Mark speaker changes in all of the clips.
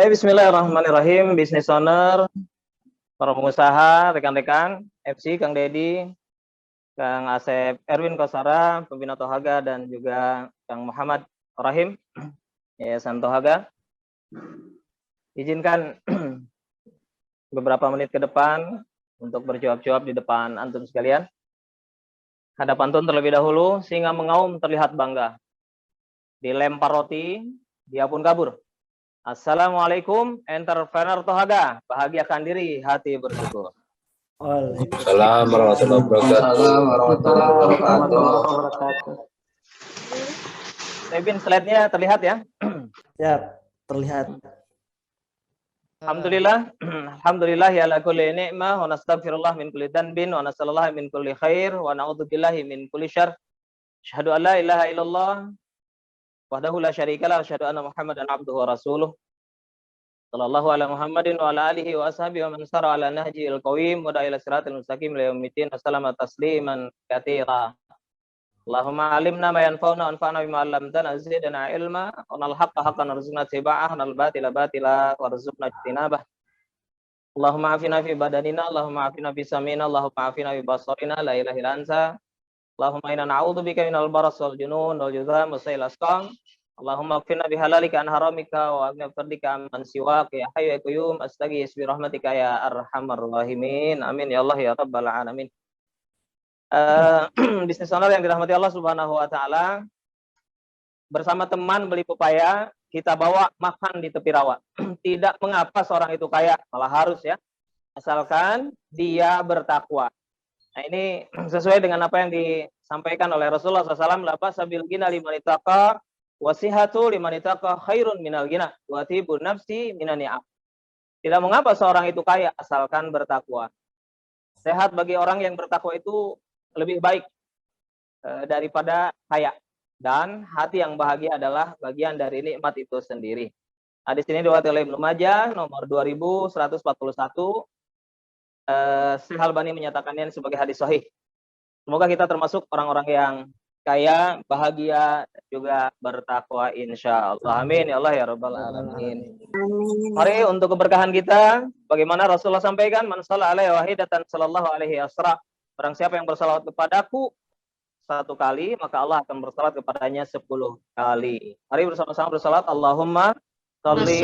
Speaker 1: Bismillahirrahmanirrahim, business owner, para pengusaha, rekan-rekan, FC, Kang Dedi, Kang Asep Erwin Kosara, pembina Tohaga, dan juga Kang Muhammad Rahim, Yayasan Tohaga. Izinkan beberapa menit ke depan untuk berjawab-jawab di depan antum sekalian. Hadap antum terlebih dahulu, sehingga mengaum terlihat bangga. Dilempar roti, dia pun kabur. Assalamualaikum, entrepreneur Tohaga. Bahagiakan diri, hati bersyukur.
Speaker 2: Assalamualaikum warahmatullahi wabarakatuh.
Speaker 1: Bin, slide-nya terlihat ya?
Speaker 2: Ya, terlihat.
Speaker 1: Alhamdulillah, alhamdulillah ya ala kulli ni'mah wa nastaghfirullah min kulli dhanbin wa nasallallahu min kulli khair wa na'udzubillahi min kulli syarr. Asyhadu an la ilaha illallah wahdahu la syarika lah, asyhadu anna Muhammadan abduhu wa rasuluh. Sallallahu ala Muhammadin wa ala alihi wa ashabihi wa man sara ala nahjil qawim wa ila siratal mustaqim ila yaumiddin. Assalamu tasliman katsira. Allahumma alimna ma yanfa'una anfa'na bima 'allamtana zidna ilma wa nal haqqa haqqan warzuqna tiba'ah nal batila batila warzuqna ijtinabah. Allahumma afina fi badanina, Allahumma afina fi samina, Allahumma afina fi basarina, la ilaha illa anta. Allahumma inna na'udzubika minal baras wal junun wal juzam wa sayil asqam. Allahumma qina bihalalika an haramika wa agna fardika amman siwak ya hayyu ya qayyum astaghis bi rahmatika ya arhamar rahimin. Amin ya Allah ya rabbal alamin. Bisnis owner yang dirahmati Allah Subhanahu wa taala, bersama teman beli pepaya, kita bawa makan di tepi rawa. Tidak mengapa seorang itu kaya, malah harus ya, asalkan dia bertakwa. Nah, ini sesuai dengan apa yang disampaikan oleh Rasulullah SAW. Lapa sabil gina liman ittaqa, wasihatu liman ittaqa khairun minal gina, wa tibun nafsi minan ni'am. Tidak mengapa seorang itu kaya, asalkan bertakwa. Sehat bagi orang yang bertakwa itu lebih baik daripada kaya. Dan hati yang bahagia adalah bagian dari nikmat itu sendiri. Hadis ini diriwayatkan oleh Ibnu Majah nomor 2141. Syekh Albani menyatakannya sebagai hadis sahih. Semoga kita termasuk orang-orang yang kaya, bahagia, juga bertakwa insyaallah. Amin ya Allah ya rabbal alamin. Mari untuk keberkahan kita, bagaimana Rasulullah sampaikan, man shalla alaihi wahidatan sallallahu alaihi asra. Barang siapa yang bersalawat kepadaku 1 kali, maka Allah akan bersalawat kepadanya 10 kali. Mari bersama-sama bersalawat. Allahumma sholli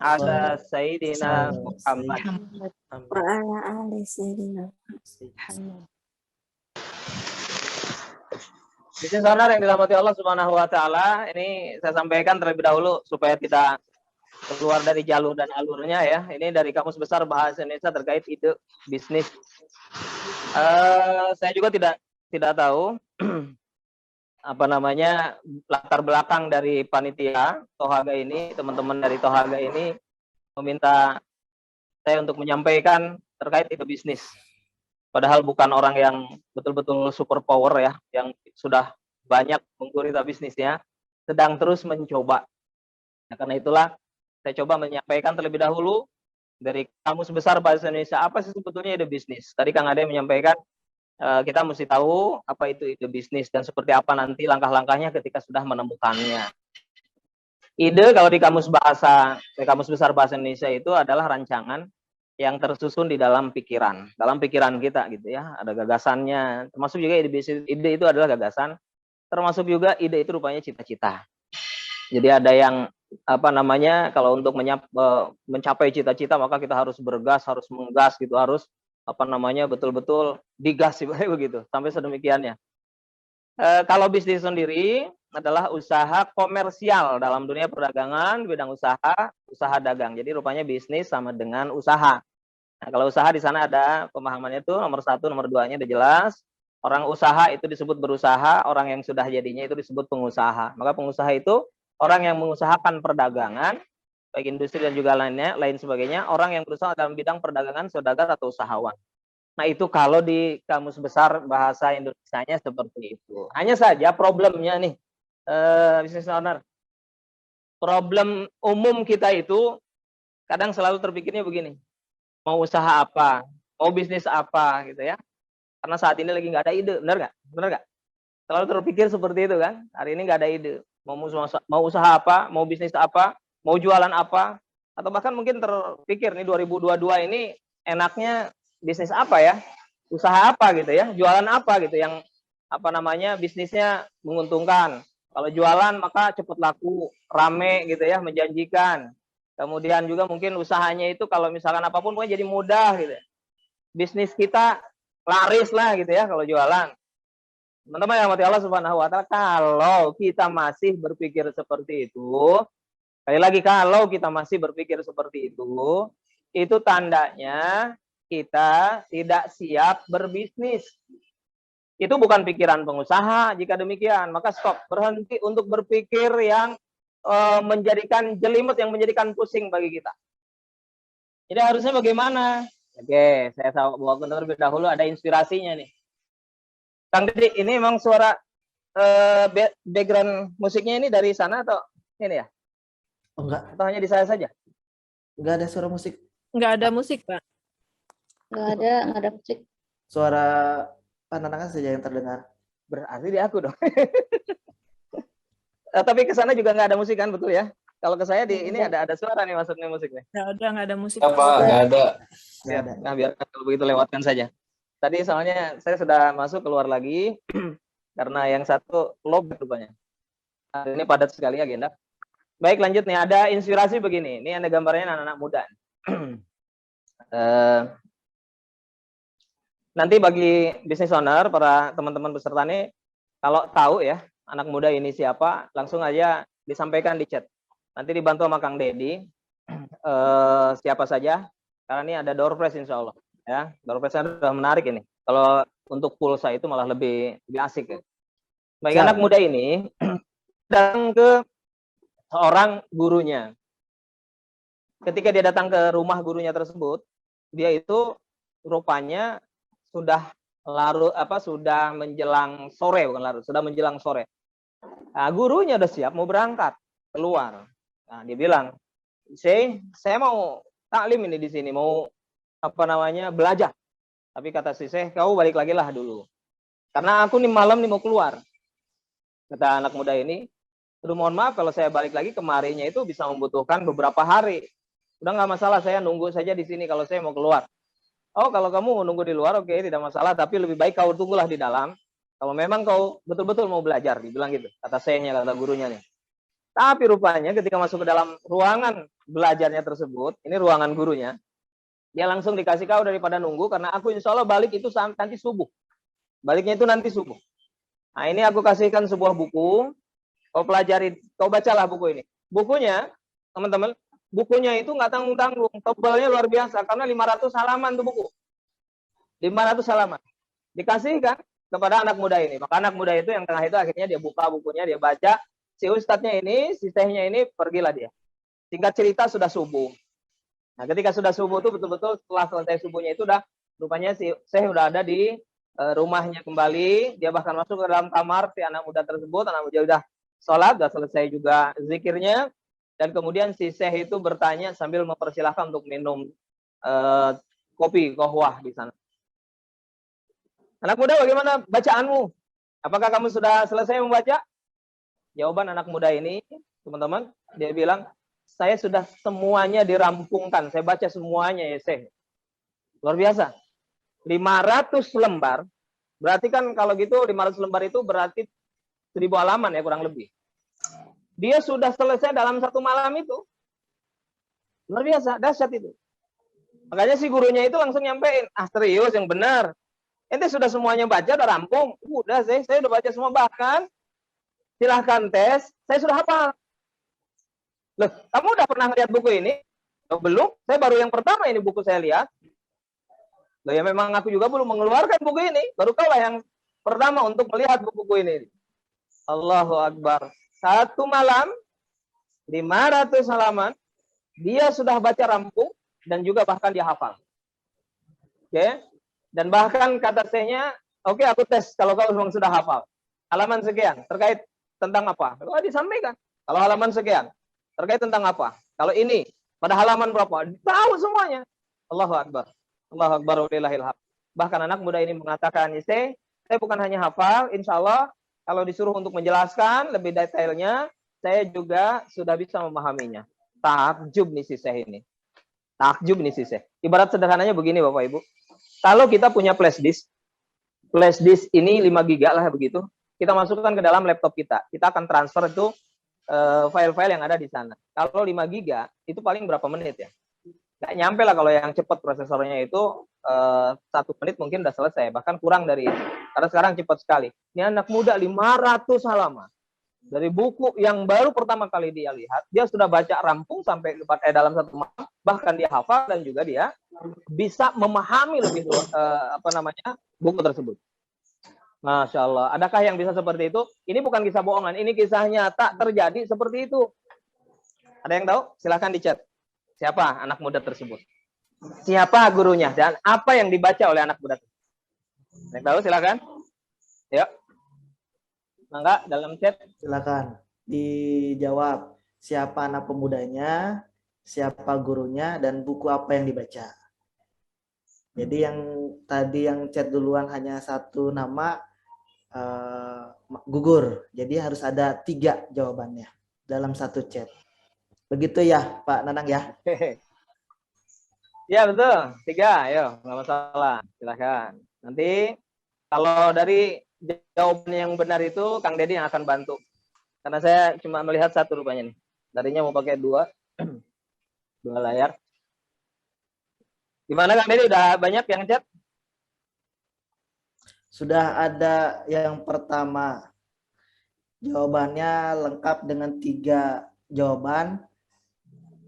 Speaker 1: ala sayyidina Muhammad
Speaker 3: wa ala ali sayyidina Muhammad.
Speaker 1: Bisnis owner yang dirahmati Allah Subhanahu wa taala, ini saya sampaikan terlebih dahulu supaya tidak keluar dari jalur dan alurnya ya. Ini dari Kamus Besar Bahasa Indonesia terkait ide bisnis. Saya juga tidak tahu apa namanya latar belakang dari panitia Tohaga ini. Teman-teman dari Tohaga ini meminta saya untuk menyampaikan terkait ide bisnis. Padahal bukan orang yang betul-betul super power ya, yang sudah banyak menggurita bisnisnya, sedang terus mencoba. Nah, karena itulah saya coba menyampaikan terlebih dahulu dari Kamus Besar Bahasa Indonesia, apa sih sebetulnya ide bisnis. Tadi Kang Ade menyampaikan kita mesti tahu apa itu ide bisnis dan seperti apa nanti langkah-langkahnya ketika sudah menemukannya. Ide kalau di Kamus Besar Bahasa Indonesia itu adalah rancangan yang tersusun di dalam pikiran kita gitu ya. Ada gagasannya, termasuk juga ide bisnis. Ide itu adalah gagasan, termasuk juga ide itu rupanya cita-cita. Jadi ada yang apa namanya, kalau untuk mencapai cita-cita maka kita harus bergas, harus menggas gitu, harus apa namanya betul-betul digas begitu sampai sedemikiannya. Kalau bisnis sendiri adalah usaha komersial dalam dunia perdagangan, bidang usaha dagang. Jadi rupanya bisnis sama dengan usaha. Nah, kalau usaha di sana ada pemahamannya tuh nomor 1, nomor 2-nya udah jelas. Orang usaha itu disebut berusaha, orang yang sudah jadinya itu disebut pengusaha. Maka pengusaha itu orang yang mengusahakan perdagangan, baik industri dan juga lain sebagainya, orang yang berusaha dalam bidang perdagangan, saudagar atau usahawan. Nah, itu kalau di Kamus Besar Bahasa Indonesianya seperti itu. Hanya saja problemnya nih, business owner. Problem umum kita itu kadang selalu terpikirnya begini, mau usaha apa, mau bisnis apa gitu ya. Karena saat ini lagi nggak ada ide, benar nggak? Benar nggak? Selalu terpikir seperti itu kan? Hari ini nggak ada ide. Mau usaha apa, mau bisnis apa, mau jualan apa, Atau bahkan mungkin terpikir nih 2022 ini enaknya bisnis apa ya? Usaha apa gitu ya? Jualan apa gitu yang apa namanya bisnisnya menguntungkan. Kalau jualan maka cepat laku, rame gitu ya, menjanjikan. Kemudian juga mungkin usahanya itu kalau misalkan apapun pokoknya jadi mudah gitu. Bisnis kita laris lah gitu ya kalau jualan. Teman-teman yang mati Allah Subhanahu wa taala, kalau kita masih berpikir seperti itu, sekali lagi kalau kita masih berpikir seperti itu tandanya kita tidak siap berbisnis. Itu bukan pikiran pengusaha. Jika demikian, maka stop, berhenti untuk berpikir yang menjadikan jelimet, yang menjadikan pusing bagi kita. Jadi harusnya bagaimana? Oke, saya bawakan terlebih dahulu, ada inspirasinya nih. Kang Didi, ini memang suara background musiknya ini dari sana atau ini ya?
Speaker 2: Oh, enggak.
Speaker 1: Atau hanya di saya saja?
Speaker 2: Enggak ada suara musik.
Speaker 4: Nggak ada musik, Pak.
Speaker 3: Nggak ada musik.
Speaker 2: Suara pandangan saja yang terdengar.
Speaker 1: Berarti di aku dong. Tapi ke sana juga nggak ada musik kan, betul ya? Kalau ke saya di ini ada suara nih masuknya musik nih.
Speaker 4: Nggak ada musik.
Speaker 5: Apa? Nggak ada.
Speaker 2: Nggak ada.
Speaker 1: Nah, biar kalau begitu lewatkan saja. Tadi soalnya saya sudah masuk keluar lagi karena yang satu lobet rupanya. Ini padat sekali agenda. Baik, lanjut nih, ada inspirasi begini. Ini ada gambarnya anak-anak muda. Nanti bagi business owner, para teman-teman peserta nih, kalau tahu ya anak muda ini siapa, langsung aja disampaikan di chat. Nanti dibantu sama Kang Dedi, siapa saja, karena ini ada door prize insya Allah. Ya, door prize-nya sudah menarik ini. Kalau untuk pulsa itu malah lebih asik ya. Baik, anak muda ini datang ke seorang gurunya. Ketika dia datang ke rumah gurunya tersebut, dia itu rupanya sudah sudah menjelang sore, bukan larut, sudah menjelang sore. Nah, gurunya udah siap mau berangkat keluar. Nah, dia bilang, saya mau taklim ini di sini, mau belajar. Tapi kata si Syekh, kau balik lagi lah dulu. Karena aku nih malam nih mau keluar. Kata anak muda ini, aduh mohon maaf kalau saya balik lagi kemarinya itu bisa membutuhkan beberapa hari. Udah nggak masalah, saya nunggu saja di sini kalau saya mau keluar. Oh, kalau kamu mau nunggu di luar, oke, tidak masalah. Tapi lebih baik kau tunggulah di dalam. Kalau memang kau betul-betul mau belajar, dibilang gitu. Kata syekhnya, kata gurunya nih. Tapi rupanya ketika masuk ke dalam ruangan belajarnya tersebut, ini ruangan gurunya, dia langsung dikasih kau daripada nunggu, karena aku insya Allah balik itu nanti subuh. Baliknya itu nanti subuh. Nah, ini aku kasihkan sebuah buku. Kau pelajari, kau bacalah buku ini. Bukunya, teman-teman, bukunya itu nggak tanggung-tanggung, tebalnya luar biasa karena 500 halaman tuh buku. 500 halaman. Dikasihkan kepada anak muda ini. Maka anak muda itu yang tengah itu akhirnya dia buka bukunya, dia baca. Si ustadznya ini, si syekhnya ini pergilah dia. Singkat cerita sudah subuh. Nah, ketika sudah subuh itu betul-betul setelah selesai subuhnya itu udah rupanya si syekh udah ada di rumahnya kembali. Dia bahkan masuk ke dalam kamar si anak muda tersebut. Anak muda udah sholat, udah selesai juga zikirnya. Dan kemudian si syekh itu bertanya sambil mempersilahkan untuk minum kopi, kohwah di sana. Anak muda, bagaimana bacaanmu? Apakah kamu sudah selesai membaca? Jawaban anak muda ini, teman-teman, dia bilang, saya sudah semuanya dirampungkan. Saya baca semuanya ya syekh. Luar biasa. 500 lembar. Berarti kan kalau gitu 500 lembar itu berarti 1000 halaman ya kurang lebih. Dia sudah selesai dalam satu malam itu. Luar biasa, dahsyat itu. Makanya si gurunya itu langsung nyampein, serius yang benar. Ente sudah semuanya baca, udah rampung. Udah saya udah baca semua, bahkan silahkan tes, saya sudah hafal. Loh, kamu udah pernah lihat buku ini? Oh, belum, saya baru yang pertama ini buku saya lihat. Loh ya memang aku juga belum mengeluarkan buku ini, baru kau lah yang pertama untuk melihat buku ini. Allahu Akbar. Satu malam, 500 halaman, dia sudah baca rampung, dan juga bahkan dia hafal. Oke? Dan bahkan kata syekhnya, oke, aku tes kalau kau memang sudah hafal. Halaman sekian, terkait tentang apa? Oh, disampaikan. Kalau halaman sekian, terkait tentang apa? Kalau ini, pada halaman berapa? Tahu semuanya. Allahu Akbar. Allahu Akbar walillahil hamd. Bahkan anak muda ini mengatakan, saya bukan hanya hafal, insya Allah, kalau disuruh untuk menjelaskan lebih detailnya, saya juga sudah bisa memahaminya. Takjub nih si Syekh ini. Takjub nih si Syekh. Ibarat sederhananya begini Bapak Ibu. Kalau kita punya flash disk ini 5 giga lah begitu. Kita masukkan ke dalam laptop kita. Kita akan transfer itu file-file yang ada di sana. Kalau 5 giga itu paling berapa menit ya? Nggak nyampe lah kalau yang cepat prosesornya itu 1 menit mungkin udah selesai. Bahkan kurang dari itu. Karena sekarang cepat sekali. Ini anak muda 500 halaman. Dari buku yang baru pertama kali dia lihat, dia sudah baca rampung sampai dalam 1 malam, bahkan dia hafal dan juga dia bisa memahami lebih buku tersebut. Masya Allah. Adakah yang bisa seperti itu? Ini bukan kisah bohongan, ini kisah nyata terjadi seperti itu. Ada yang tahu? Silahkan di chat. Siapa anak muda tersebut? Siapa gurunya? Dan apa yang dibaca oleh anak muda tersebut? Ada yang tahu? Silahkan. Yuk. Mangga dalam chat.
Speaker 2: Silakan dijawab. Siapa anak pemudanya, siapa gurunya, dan buku apa yang dibaca. Jadi yang tadi yang chat duluan hanya 1 nama, gugur. Jadi harus ada 3 jawabannya dalam 1 chat. Begitu ya Pak Nanang ya?
Speaker 1: Ya betul, 3, ayo nggak masalah, silakan. Nanti kalau dari jawaban yang benar itu Kang Deddy yang akan bantu. Karena saya cuma melihat 1 rupanya nih. Tadinya mau pakai 2 layar. Gimana Kang Deddy, udah banyak yang chat?
Speaker 2: Sudah ada yang pertama. Jawabannya lengkap dengan 3 jawaban.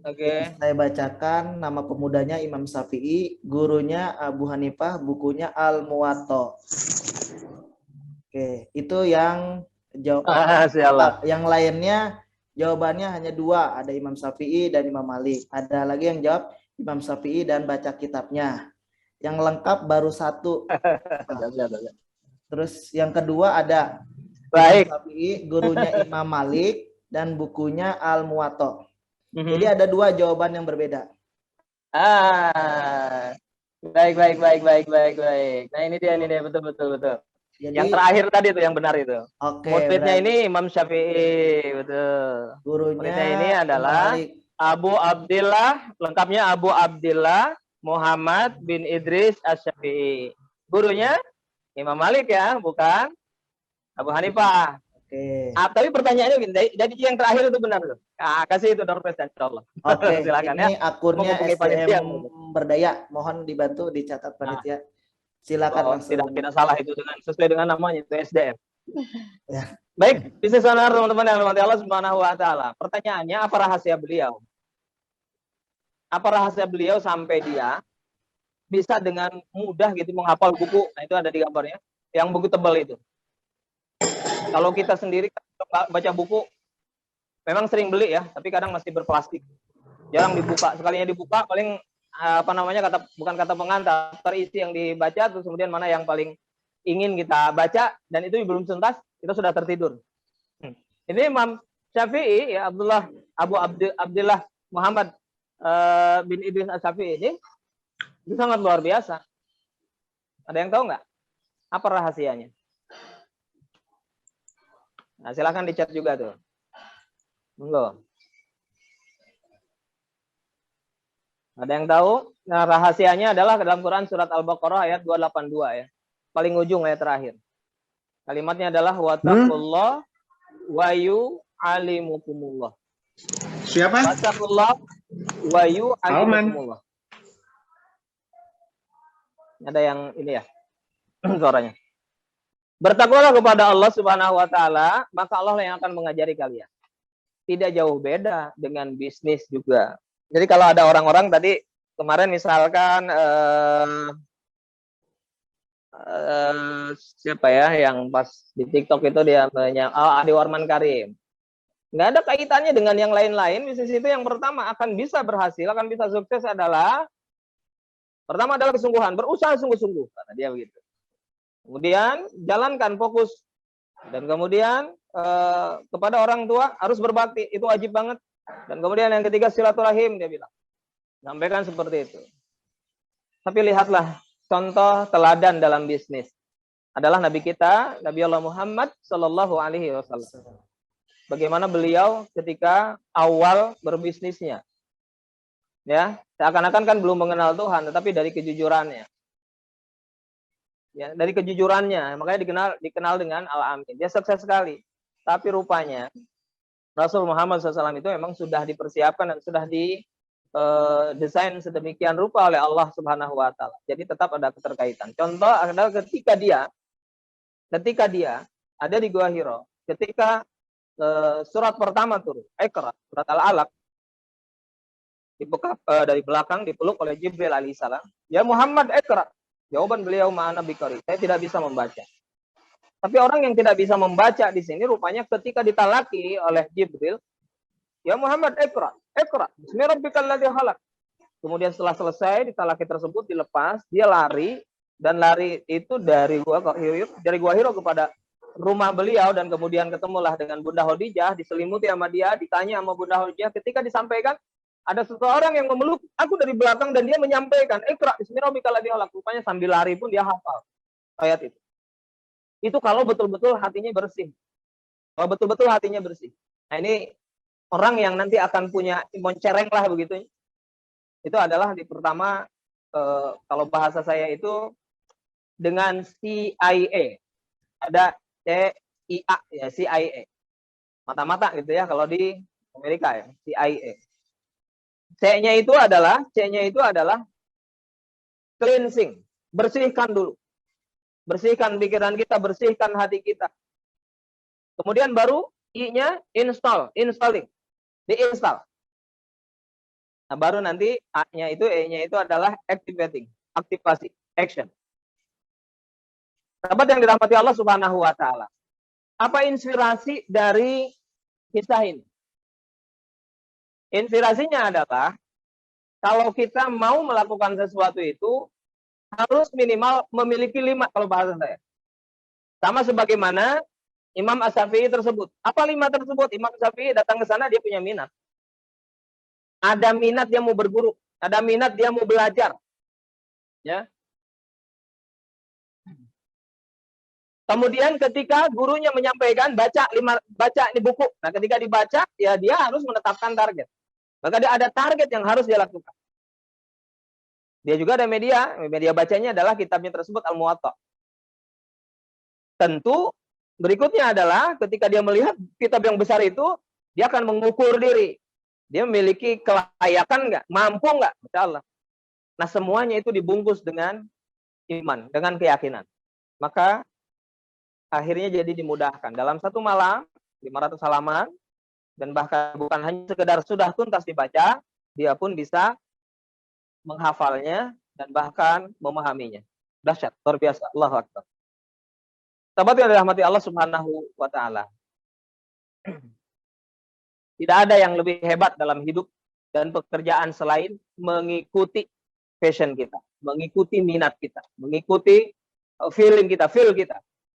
Speaker 1: Oke.
Speaker 2: Saya bacakan. Nama pemudanya Imam Syafi'i, gurunya Abu Hanifah, bukunya Al-Muwatta. Oke, itu yang jawab. Yang lainnya jawabannya hanya 2, ada Imam Syafi'i dan Imam Malik. Ada lagi yang jawab Imam Syafi'i dan baca kitabnya. Yang lengkap baru 1. Terus yang kedua ada Imam Syafi'i, gurunya Imam Malik, dan bukunya Al-Muwatta. Jadi ada 2 jawaban yang berbeda.
Speaker 1: Baik. Nah ini dia betul. Jadi, yang terakhir tadi itu yang benar itu.
Speaker 2: Oke.
Speaker 1: Muridnya ini Imam Syafi'i, betul. Muridnya ini adalah Abu Abdillah, lengkapnya Abu Abdillah Muhammad bin Idris Asy-Syafi'i. Gurunya Imam Malik ya, bukan Abu Hanifah. Oke. Tapi pertanyaannya gini, jadi yang terakhir itu benar tuh. Kasih itu door prize insyaallah.
Speaker 2: Oke.
Speaker 1: Silakan
Speaker 2: ini
Speaker 1: ya.
Speaker 2: akunnya SDM Berdaya, mohon dibantu dicatat panitia. Silakan langsung.
Speaker 1: Tidak salah itu sesuai dengan namanya itu SDM. Ya. Baik, bisnis owner teman-teman yang dirahmati Allah Subhanahu wa taala. Pertanyaannya, apa rahasia beliau? Apa rahasia beliau sampai dia bisa dengan mudah gitu menghafal buku? Nah, itu ada di gambarnya. Yang buku tebal itu. Kalau kita sendiri baca buku memang sering beli ya, tapi kadang masih berplastik. Jarang dibuka. Sekalinya dibuka paling bukan kata pengantar, terisi yang dibaca, terus kemudian mana yang paling ingin kita baca, dan itu belum tuntas, kita sudah tertidur. Ini Imam Syafi'i ya, Abu Abdillah Muhammad bin Idris Asy-Syafi'i ini sangat luar biasa. Ada yang tahu nggak apa rahasianya? Nah, silakan di chat juga tuh. Monggo. Ada yang tahu? Nah, rahasianya adalah dalam Quran surat Al-Baqarah ayat 282 ya. Paling ujung ayat terakhir. Kalimatnya adalah wattaqullah wa yu'allimukumullah.
Speaker 5: Siapa?
Speaker 1: Wattaqullah wa yu'allimukumullah. Ada yang ini ya. Suaranya. Bertakwalah kepada Allah Subhanahu wa taala, maka Allah yang akan mengajari kalian. Tidak jauh beda dengan bisnis juga. Jadi kalau ada orang-orang tadi kemarin misalkan siapa ya yang pas di TikTok itu dia Adi Warman Karim. Nggak ada kaitannya dengan yang lain-lain. Bisnis itu yang pertama akan bisa berhasil, akan bisa sukses adalah pertama adalah kesungguhan, berusaha sungguh-sungguh kata dia begitu. Kemudian jalankan fokus dan kemudian kepada orang tua harus berbakti, itu wajib banget. Dan kemudian yang ketiga silaturahim dia bilang. Sampaikan seperti itu. Tapi lihatlah contoh teladan dalam bisnis adalah Nabi kita, Nabi Allah Muhammad Sallallahu Alaihi Wasallam. bagaimana beliau ketika awal berbisnisnya. Ya, seakan-akan kan belum mengenal Tuhan, tetapi dari kejujurannya. Ya, dari kejujurannya, makanya dikenal dengan Al-Amin. Dia sukses sekali. Tapi rupanya Rasul Muhammad SAW itu memang sudah dipersiapkan dan sudah didesain sedemikian rupa oleh Allah Subhanahu wa taala. Jadi tetap ada keterkaitan. Contoh adalah ketika dia ada di Gua Hiro, ketika surat pertama turun, Iqra, surat Al-Alaq, dibuka dari belakang, dipeluk oleh Jibril alaihissalam. Ya Muhammad, Iqra. Jawaban beliau, ma'ana biqari. Saya tidak bisa membaca. Tapi orang yang tidak bisa membaca di sini rupanya ketika ditalaki oleh Jibril, ya Muhammad, Iqra, Iqra, bismi rabbikal ladzi khalaq. Kemudian setelah selesai ditalaki tersebut dilepas, dia lari, dan lari itu dari Gua Hiro kepada rumah beliau, dan kemudian ketemulah dengan Bunda Khadijah, diselimuti sama dia, ditanya sama Bunda Khadijah, ketika disampaikan ada seseorang yang memeluk aku dari belakang dan dia menyampaikan Iqra bismi rabbikal ladzi khalaq. Rupanya sambil lari pun dia hafal ayat itu. Itu kalau betul-betul hatinya bersih. Kalau betul-betul hatinya bersih. Nah, ini orang yang nanti akan punya moncereng lah begitu. Itu adalah di pertama kalau bahasa saya itu dengan CIA. Ada CIA ya, CIA. Mata-mata gitu ya kalau di Amerika ya, CIA. C-nya itu adalah cleansing, bersihkan dulu. Bersihkan pikiran kita, bersihkan hati kita. Kemudian baru I-nya installing, diinstal. Nah, baru nanti A-nya itu, E-nya itu adalah activating, aktivasi, action. Sahabat yang dirahmati Allah Subhanahu wa taala. Apa inspirasi dari kisah ini? Inspirasinya adalah kalau kita mau melakukan sesuatu itu harus minimal memiliki 5 kalau bahasa saya. Sama sebagaimana Imam Asy-Syafi'i tersebut. Apa 5 tersebut? Imam Asy-Syafi'i datang ke sana dia punya minat. Ada minat dia mau berguru, ada minat dia mau belajar. Ya. Kemudian ketika gurunya menyampaikan baca ini buku. Nah, ketika dibaca ya dia harus menetapkan target. Maka ada target yang harus dia lakukan. Dia juga ada media bacanya adalah kitabnya tersebut Al-Muwatta. Tentu berikutnya adalah ketika dia melihat kitab yang besar itu, dia akan mengukur diri. Dia memiliki kelayakan nggak? Mampu nggak? Masya Allah. Nah, semuanya itu dibungkus dengan iman, dengan keyakinan. Maka akhirnya jadi dimudahkan. Dalam satu malam, 500 halaman, dan bahkan bukan hanya sekedar sudah tuntas dibaca, dia pun bisa menghafalnya dan bahkan memahaminya. Dahsyat, luar biasa. Allahu Akbar. Sahabat yang dirahmati Allah Subhanahu wa taala. Tidak ada yang lebih hebat dalam hidup dan pekerjaan selain mengikuti passion kita, mengikuti minat kita, mengikuti feel kita.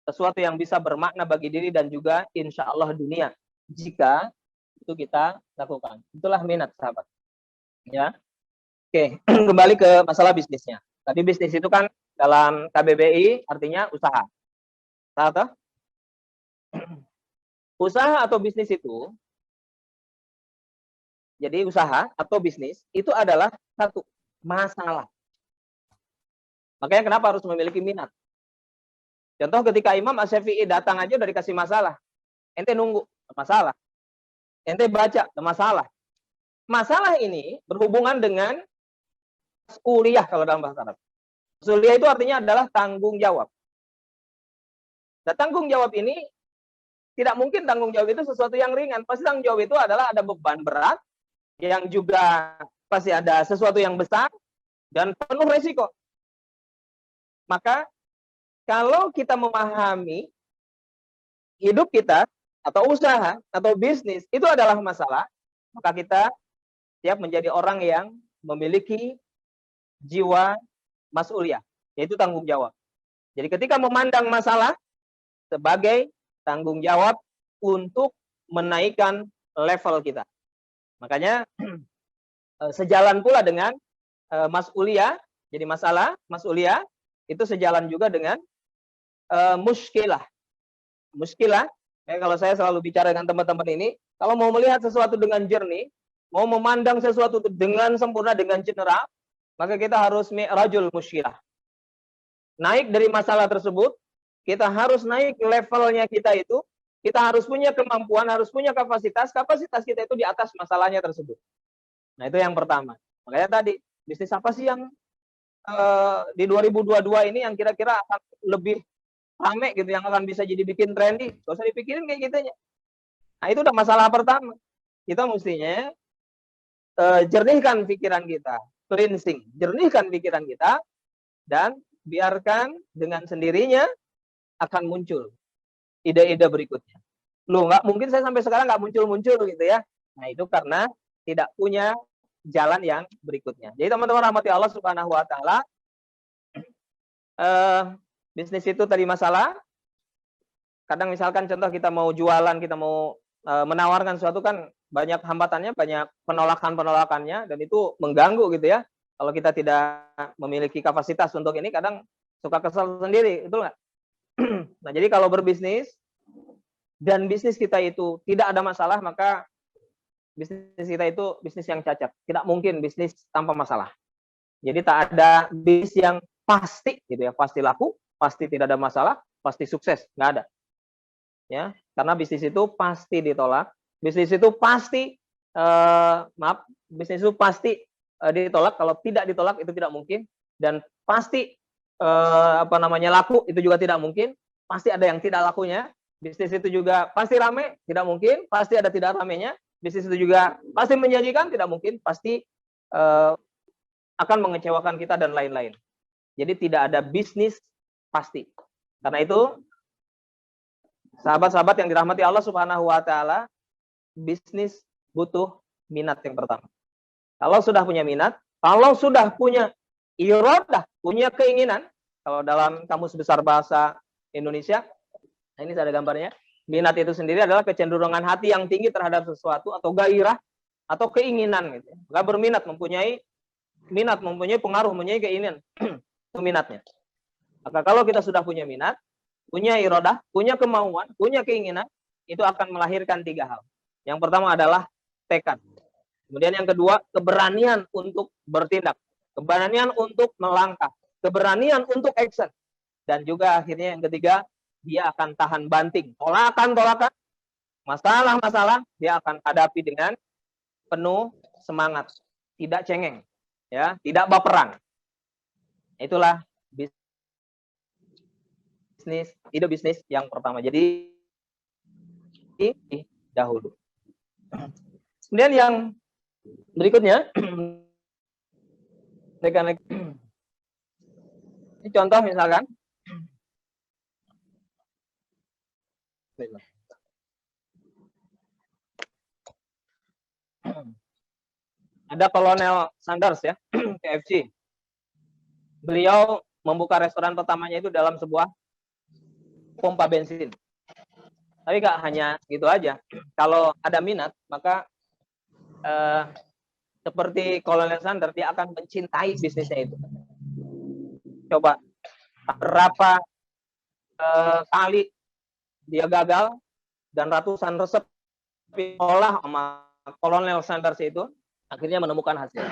Speaker 1: Sesuatu yang bisa bermakna bagi diri dan juga insya Allah dunia. Jika itu kita lakukan. Itulah minat, sahabat. Ya. Oke, kembali ke masalah bisnisnya. Tadi bisnis itu kan dalam KBBI artinya usaha. Tahu? Usaha atau bisnis itu, jadi usaha atau bisnis itu adalah satu masalah. Makanya kenapa harus memiliki minat? Contoh ketika Imam Asy-Syafi'i datang aja udah dikasih masalah. Ente nunggu, masalah. Ente baca, masalah. Masalah ini berhubungan dengan mas'uliyah kalau dalam bahasa Arab. Mas'uliyah itu artinya adalah tanggung jawab. Nah, tanggung jawab ini tidak mungkin tanggung jawab itu sesuatu yang ringan. Pasti tanggung jawab itu adalah ada beban berat, yang juga pasti ada sesuatu yang besar, dan penuh resiko. Maka, kalau kita memahami hidup kita, atau usaha, atau bisnis, itu adalah masalah, maka kita siap menjadi orang yang memiliki jiwa mas'uliyah, yaitu tanggung jawab. Jadi ketika memandang masalah sebagai tanggung jawab untuk menaikkan level kita. Makanya sejalan pula dengan mas'uliyah, jadi masalah, mas'uliyah, itu sejalan juga dengan muskilah. Muskilah Kalau saya selalu bicara dengan teman-teman ini, kalau mau melihat sesuatu dengan jernih, mau memandang sesuatu dengan sempurna, dengan general, maka kita harus mi'rajul musykilah. Naik dari masalah tersebut, kita harus naik levelnya kita itu, kita harus punya kemampuan, harus punya kapasitas kita itu di atas masalahnya tersebut. Nah, itu yang pertama. Makanya tadi, bisnis apa sih yang di 2022 ini yang kira-kira akan lebih rame gitu, yang akan bisa jadi bikin trendy? Gak usah dipikirin kayak gitunya. Nah, itu udah masalah pertama. Kita mestinya jernihkan pikiran kita, cleansing, jernihkan pikiran kita, dan biarkan dengan sendirinya akan muncul ide-ide berikutnya. Loh, nggak mungkin saya sampai sekarang nggak muncul-muncul gitu ya. Nah, itu karena tidak punya jalan yang berikutnya. Jadi teman-teman rahmati Allah Subhanahu wa taala, bisnis itu tadi masalah. Kadang misalkan contoh kita mau jualan, kita mau menawarkan sesuatu kan banyak hambatannya, banyak penolakannya, dan itu mengganggu gitu ya. Kalau kita tidak memiliki kapasitas untuk ini, kadang suka kesel sendiri, betul nggak? Nah, jadi kalau berbisnis dan bisnis kita itu tidak ada masalah, maka bisnis kita itu bisnis yang cacat. Tidak mungkin bisnis tanpa masalah. Jadi tak ada bisnis yang pasti gitu ya, pasti laku, pasti tidak ada masalah, pasti sukses, nggak ada. Ya, karena bisnis itu pasti ditolak, bisnis itu pasti bisnis itu pasti ditolak. Kalau tidak ditolak itu tidak mungkin, dan pasti laku itu juga tidak mungkin, pasti ada yang tidak lakunya. Bisnis itu juga pasti rame, tidak mungkin, pasti ada tidak ramenya. Bisnis itu juga pasti menjanjikan, tidak mungkin, pasti akan mengecewakan kita dan lain-lain. Jadi tidak ada bisnis pasti. Karena itu sahabat-sahabat yang dirahmati Allah Subhanahu wa taala, bisnis butuh minat yang pertama. Kalau sudah punya minat, kalau sudah punya iradah, punya keinginan, kalau dalam Kamus Besar Bahasa Indonesia, nah ini ada gambarnya. Minat itu sendiri adalah kecenderungan hati yang tinggi terhadap sesuatu, atau gairah, atau keinginan gitu. Enggak berminat, mempunyai pengaruh, mempunyai keinginan. Itu minatnya. Maka kalau kita sudah punya minat, punya iradah, punya kemauan, punya keinginan, itu akan melahirkan 3 hal. Yang pertama adalah tekad. Kemudian yang kedua, keberanian untuk bertindak, keberanian untuk melangkah, keberanian untuk action. Dan juga akhirnya yang ketiga, dia akan tahan banting, tolakan-tolakan, masalah-masalah, dia akan hadapi dengan penuh semangat, tidak cengeng, ya, tidak baperan. Itulah ide bisnis yang pertama. Jadi dahulu. Kemudian yang berikutnya, ini contoh misalkan, ada Kolonel Sanders ya, KFC. Beliau membuka restoran pertamanya itu dalam sebuah pompa bensin. Tapi nggak hanya gitu aja. Kalau ada minat, maka seperti Kolonel Sanders, dia akan mencintai bisnisnya itu. Coba berapa kali dia gagal, dan ratusan resep diolah sama Kolonel Sanders itu, akhirnya menemukan hasil.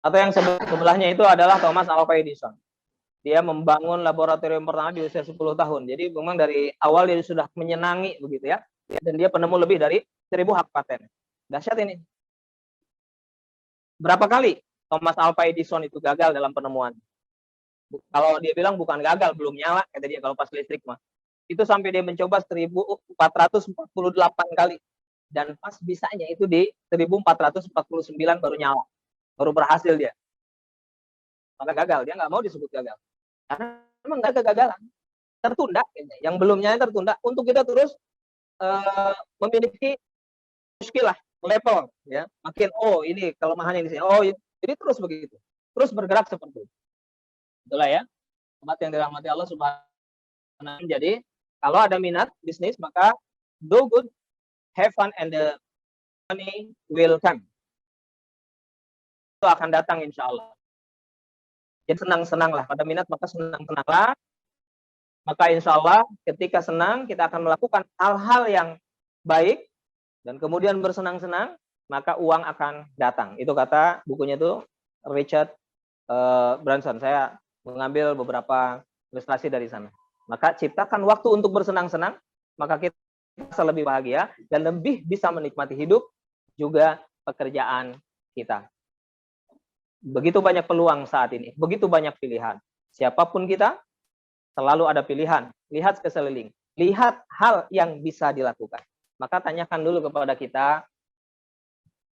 Speaker 1: Atau yang sebelahnya itu adalah Thomas Alva Edison. Dia membangun laboratorium pertama di usia 10 tahun. Jadi memang dari awal dia sudah menyenangi begitu ya. Dan dia penemu lebih dari 1000 hak paten. Dahsyat ini. Berapa kali Thomas Alva Edison itu gagal dalam penemuan? Kalau dia bilang bukan gagal, belum nyala, kata dia kalau pas listrik mah. Itu sampai dia mencoba 1448 kali. Dan pas bisanya itu di 1449 baru nyala. Baru berhasil dia. Maka gagal, dia nggak mau disebut gagal. Karena memang nggak ada kegagalan. Tertunda, yang belumnya tertunda. Untuk kita terus memiliki muskilah, level. Ya. Makin, oh ini kelemahan yang di sini. Oh, jadi terus begitu. Terus bergerak seperti itu. Itulah ya. Umat yang dirahmati Allah Subhanahu wa taala. Jadi, kalau ada minat bisnis, maka do good, have fun, and the money will come. Itu akan datang insya Allah. Jadi senang-senanglah. Pada minat maka senang-senanglah. Maka insya Allah ketika senang kita akan melakukan hal-hal yang baik dan kemudian bersenang-senang, maka uang akan datang. Itu kata bukunya tuh Richard Branson. Saya mengambil beberapa ilustrasi dari sana. Maka ciptakan waktu untuk bersenang-senang, maka kita bisa lebih bahagia dan lebih bisa menikmati hidup, juga pekerjaan kita. Begitu banyak peluang saat ini, begitu banyak pilihan. Siapapun kita, selalu ada pilihan. Lihat ke sekeliling, lihat hal yang bisa dilakukan. Maka tanyakan dulu kepada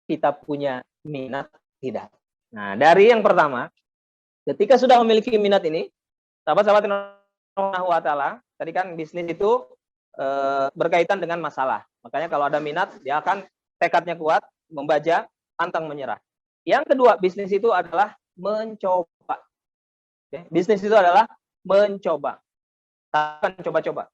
Speaker 1: kita punya minat tidak. Nah, dari yang pertama, ketika sudah memiliki minat ini, sahabat-sahabat Allah wa ta'ala, tadi kan bisnis itu berkaitan dengan masalah. Makanya kalau ada minat, dia akan tekadnya kuat, membaca, pantang menyerah. Yang kedua, bisnis itu adalah mencoba. Oke? Bisnis itu adalah mencoba. Akan coba-coba.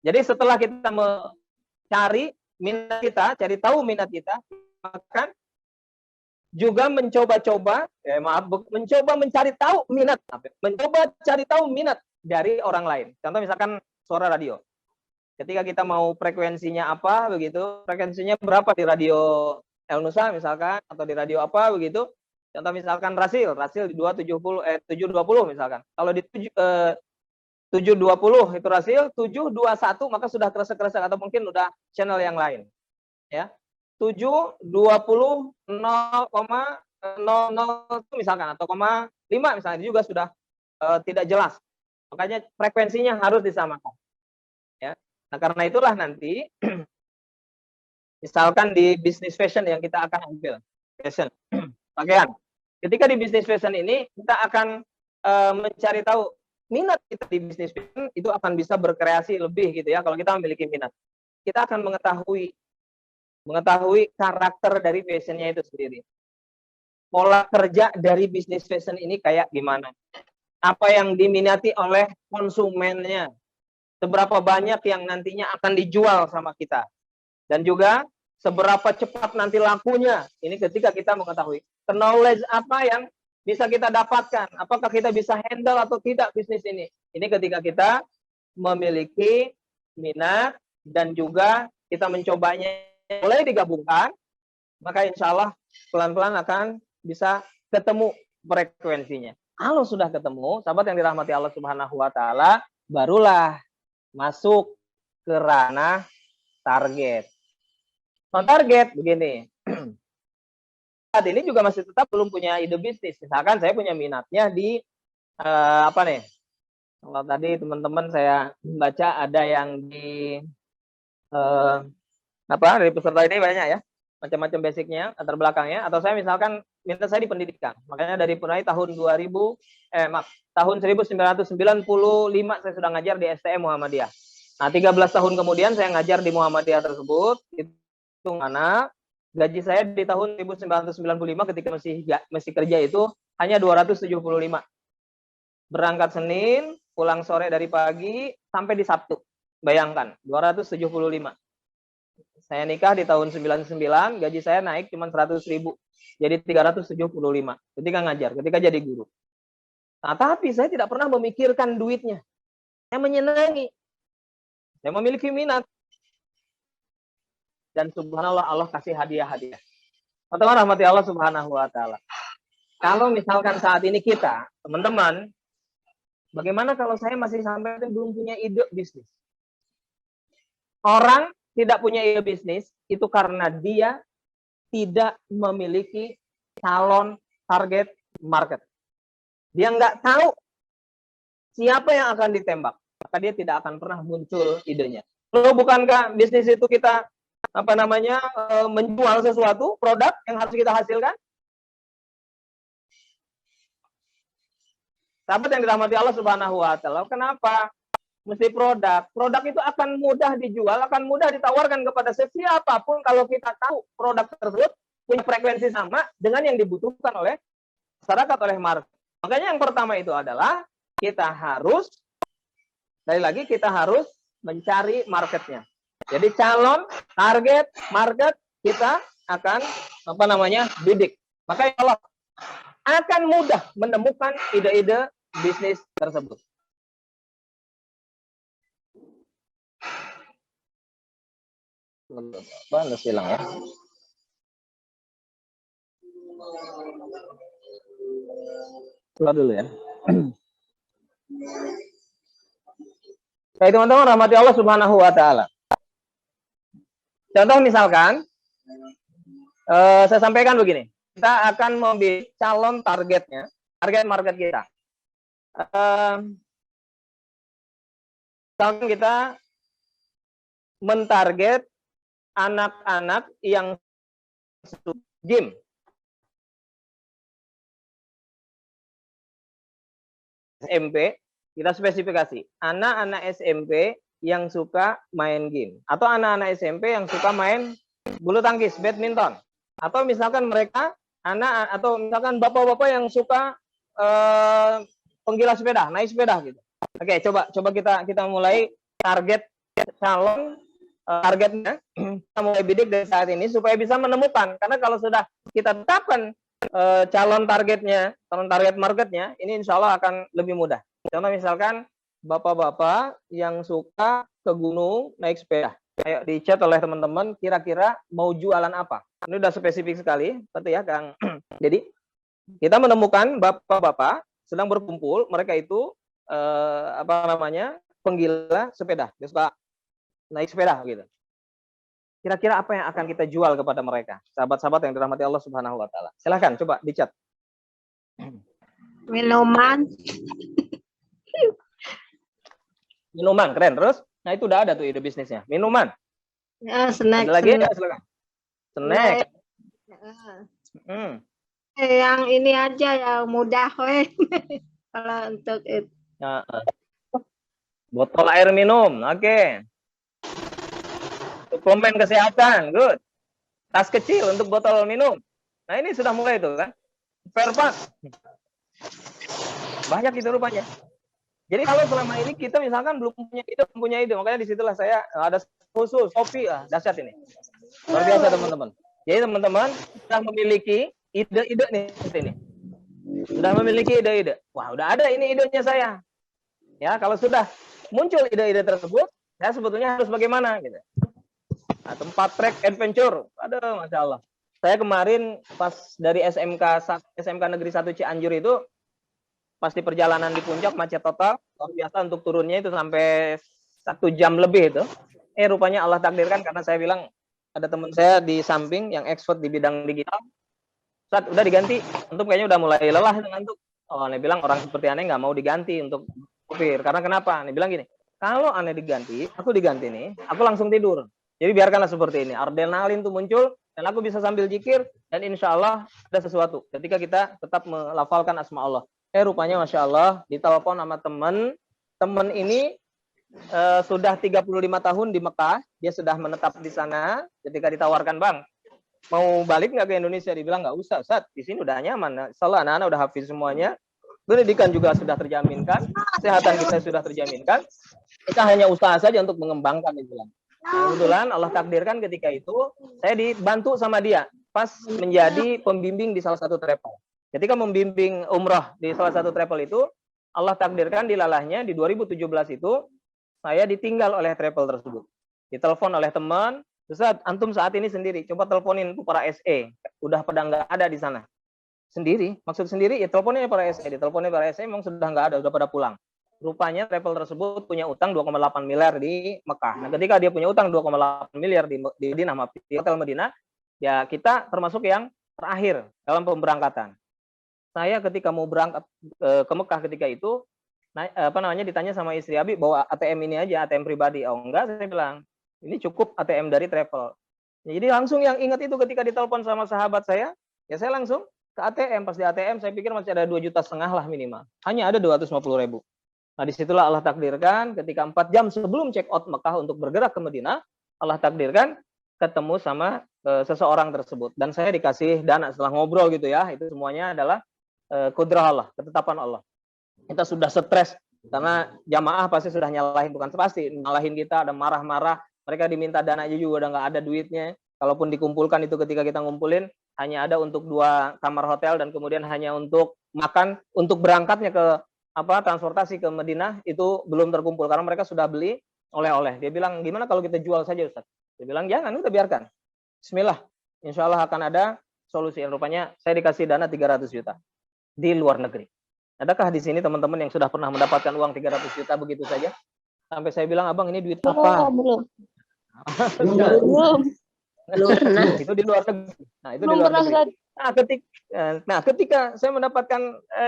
Speaker 1: Jadi setelah kita mencari minat kita, cari tahu minat kita, maka juga mencoba-coba, mencoba mencari tahu minat, mencoba cari tahu minat dari orang lain. Contoh misalkan suara radio. Ketika kita mau frekuensinya apa, begitu, frekuensinya berapa di radio El Nusa misalkan, atau di radio apa, begitu. Contoh misalkan Rasil di 720 misalkan. Kalau di 720 itu Rasil, 721 maka sudah kresek-kresek atau mungkin udah channel yang lain. Ya. 720 0,00 misalkan atau 0,5 misalnya juga sudah tidak jelas. Makanya frekuensinya harus disamakan. Ya. Nah, karena itulah nanti misalkan di bisnis fashion yang kita akan ambil, fashion, pakaian. Ketika di bisnis fashion ini kita akan mencari tahu minat kita di bisnis fashion itu akan bisa berkreasi lebih gitu ya. Kalau kita memiliki minat, kita akan mengetahui karakter dari fashionnya itu sendiri. Pola kerja dari bisnis fashion ini kayak gimana? Apa yang diminati oleh konsumennya? Seberapa banyak yang nantinya akan dijual sama kita? Dan juga seberapa cepat nanti lakunya? Ini ketika kita mengetahui knowledge apa yang bisa kita dapatkan. Apakah kita bisa handle atau tidak bisnis ini? Ini ketika kita memiliki minat dan juga kita mencobanya mulai digabungkan, maka insya Allah pelan-pelan akan bisa ketemu frekuensinya. Kalau sudah ketemu, sahabat yang dirahmati Allah Subhanahu wa Ta'ala, barulah masuk ke ranah target. Non-target begini. Saat ini juga masih tetap belum punya ide bisnis. Misalkan saya punya minatnya di apa nih? Kalau tadi teman-teman saya baca ada yang di dari peserta ini banyak ya, macam-macam basicnya, latar belakangnya. Atau saya misalkan minat saya di pendidikan. Makanya dari mulai tahun 1995 saya sudah ngajar di STM Muhammadiyah. Nah, 13 tahun kemudian saya ngajar di Muhammadiyah tersebut. Itu mana gaji saya di tahun 1995 ketika masih kerja itu hanya 275. Berangkat Senin, pulang sore dari pagi sampai di Sabtu. Bayangkan, 275. Saya nikah di tahun 99, gaji saya naik cuma 100.000. Jadi 375 ketika ngajar, ketika jadi guru. Nah, tapi saya tidak pernah memikirkan duitnya. Saya menyenangi. Saya memiliki minat. Dan subhanallah Allah kasih hadiah-hadiah. Teman-teman rahmati Allah Subhanahu wa Ta'ala. Kalau misalkan saat ini kita, teman-teman, bagaimana kalau saya masih sampai belum punya ide bisnis? Orang tidak punya ide bisnis itu karena dia tidak memiliki calon target market. Dia nggak tahu siapa yang akan ditembak, maka dia tidak akan pernah muncul idenya. Loh, bukankah bisnis itu kita menjual sesuatu produk yang harus kita hasilkan? Sahabat yang dirahmati Allah Subhanahu wa Ta'ala, kenapa mesti produk? Produk itu akan mudah dijual, akan mudah ditawarkan kepada siapapun kalau kita tahu produk tersebut punya frekuensi sama dengan yang dibutuhkan oleh masyarakat, oleh market. Makanya yang pertama itu adalah kita harus mencari marketnya. Jadi calon target market kita akan bidik. Makanya Allah akan mudah menemukan ide-ide bisnis tersebut. Balas hilang ya. Keluar dulu ya. Baik teman-teman, rahmati Allah Subhanahu wa taala. Contoh misalkan saya sampaikan begini. Kita akan memilih calon targetnya, target market kita. Misalkan kita mentarget anak-anak yang game. SMP, kita spesifikasi anak-anak SMP yang suka main game, atau anak-anak SMP yang suka main bulu tangkis, badminton, atau misalkan mereka anak atau misalkan bapak-bapak yang suka penggila sepeda, naik sepeda gitu. Oke, coba kita mulai target calon targetnya, kita mulai bidik dari saat ini supaya bisa menemukan. Karena kalau sudah kita tetapkan calon targetnya, calon target marketnya, ini insya Allah akan lebih mudah. Contoh misalkan bapak-bapak yang suka ke gunung naik sepeda. Ayo di chat oleh teman-teman, kira-kira mau jualan apa? Ini udah spesifik sekali, betul ya Kang. Jadi kita menemukan bapak-bapak sedang berkumpul, mereka itu penggila sepeda, dia suka naik sepeda gitu. Kira-kira apa yang akan kita jual kepada mereka, sahabat-sahabat yang dirahmati Allah Subhanahu wa taala. Silahkan coba di chat.
Speaker 5: Minuman.
Speaker 1: Minuman, keren. Terus, nah itu udah ada tuh ide bisnisnya. Minuman.
Speaker 5: Ya, snack.
Speaker 1: Ada lagi ya, silakan. Snack.
Speaker 5: Yang ini aja yang mudah, weh. Kalau untuk itu.
Speaker 1: Botol air minum, oke. Suplemen kesehatan, good. Tas kecil untuk botol minum. Nah ini sudah mulai tuh kan. Spare part. Banyak itu rupanya. Jadi kalau selama ini kita misalkan belum punya ide, makanya disitulah saya ada khusus Shopee, dahsyat ini. Luar biasa teman-teman. Jadi teman-teman sudah memiliki ide-ide nih ini. Sudah memiliki ide-ide. Wah, udah ada ini idenya saya. Ya, kalau sudah muncul ide-ide tersebut, saya sebetulnya harus bagaimana gitu. Nah, tempat trek adventure. Aduh, Masya Allah. Saya kemarin pas dari SMK Negeri 1 Cianjur itu, pas di perjalanan di puncak macet total, luar biasa untuk turunnya itu sampai 1 jam lebih itu. Rupanya Allah takdirkan karena saya bilang ada teman saya di samping yang expert di bidang digital. Saat udah diganti, untuk kayaknya udah mulai lelah ngantuk. Oh, aneh bilang orang seperti aneh nggak mau diganti untuk supir. Karena kenapa? Aneh bilang gini, kalau aneh diganti, aku diganti nih, aku langsung tidur. Jadi biarkanlah seperti ini. Adrenalin tuh muncul, dan aku bisa sambil zikir, dan insya Allah ada sesuatu. Ketika kita tetap melafalkan asma Allah. Rupanya Masya Allah, ditelepon sama temen ini sudah 35 tahun di Mekah, dia sudah menetap di sana. Ketika ditawarkan, Bang, mau balik nggak ke Indonesia? Dibilang nggak usah, Ustaz, di sini udah nyaman. Soalnya anak-anak udah hafiz semuanya, pendidikan juga sudah terjaminkan, kesehatan kita sudah terjaminkan. Kita hanya usaha saja untuk mengembangkan itu. Nah, kebetulan Allah takdirkan ketika itu saya dibantu sama dia pas menjadi pembimbing di salah satu travel. Ketika membimbing umroh di salah satu travel itu, Allah takdirkan dilalahnya di 2017 itu saya ditinggal oleh travel tersebut. Ditelepon oleh teman, Ustaz, antum saat ini sendiri, coba teleponin para SE, udah pada nggak ada di sana. Sendiri, maksud sendiri ya teleponin para SE, diteleponin para SE memang sudah nggak ada, udah pada pulang. Rupanya travel tersebut punya utang 2,8 miliar di Mekah. Nah, ketika dia punya utang 2,8 miliar di Hotel Medina, ya kita termasuk yang terakhir dalam pemberangkatan. Saya ketika mau berangkat ke Mekah ketika itu, ditanya sama istri Abi, bawa ATM ini aja, ATM pribadi. Oh enggak, saya bilang, ini cukup ATM dari travel. Jadi langsung yang ingat itu ketika ditelepon sama sahabat saya, ya saya langsung ke ATM. Pas di ATM saya pikir masih ada 2,5 juta lah minimal. Hanya ada 250.000. Nah disitulah Allah takdirkan ketika 4 jam sebelum check out Mekah untuk bergerak ke Madinah, Allah takdirkan ketemu sama seseorang tersebut. Dan saya dikasih dana setelah ngobrol gitu ya. Itu semuanya adalah kudrah Allah, ketetapan Allah. Kita sudah stres karena jamaah pasti sudah nyalahin, bukan pasti nyalahin kita, ada marah-marah. Mereka diminta dana aja juga udah nggak ada duitnya. Kalaupun dikumpulkan itu ketika kita ngumpulin hanya ada untuk 2 kamar hotel dan kemudian hanya untuk makan, untuk berangkatnya ke transportasi ke Madinah itu belum terkumpul karena mereka sudah beli oleh-oleh. Dia bilang, gimana kalau kita jual saja Ustaz? Dia bilang, jangan, udah biarkan. Bismillah, insya Allah akan ada solusi. Rupanya saya dikasih dana 300 juta di luar negeri. Adakah di sini teman-teman yang sudah pernah mendapatkan uang 300 juta begitu saja? Sampai saya bilang, abang ini duit apa?
Speaker 3: Belum.
Speaker 1: Itu di luar negeri. Nah, itu
Speaker 3: Belum
Speaker 1: di luar
Speaker 3: pernah,
Speaker 1: negeri. Nah, ketika saya mendapatkan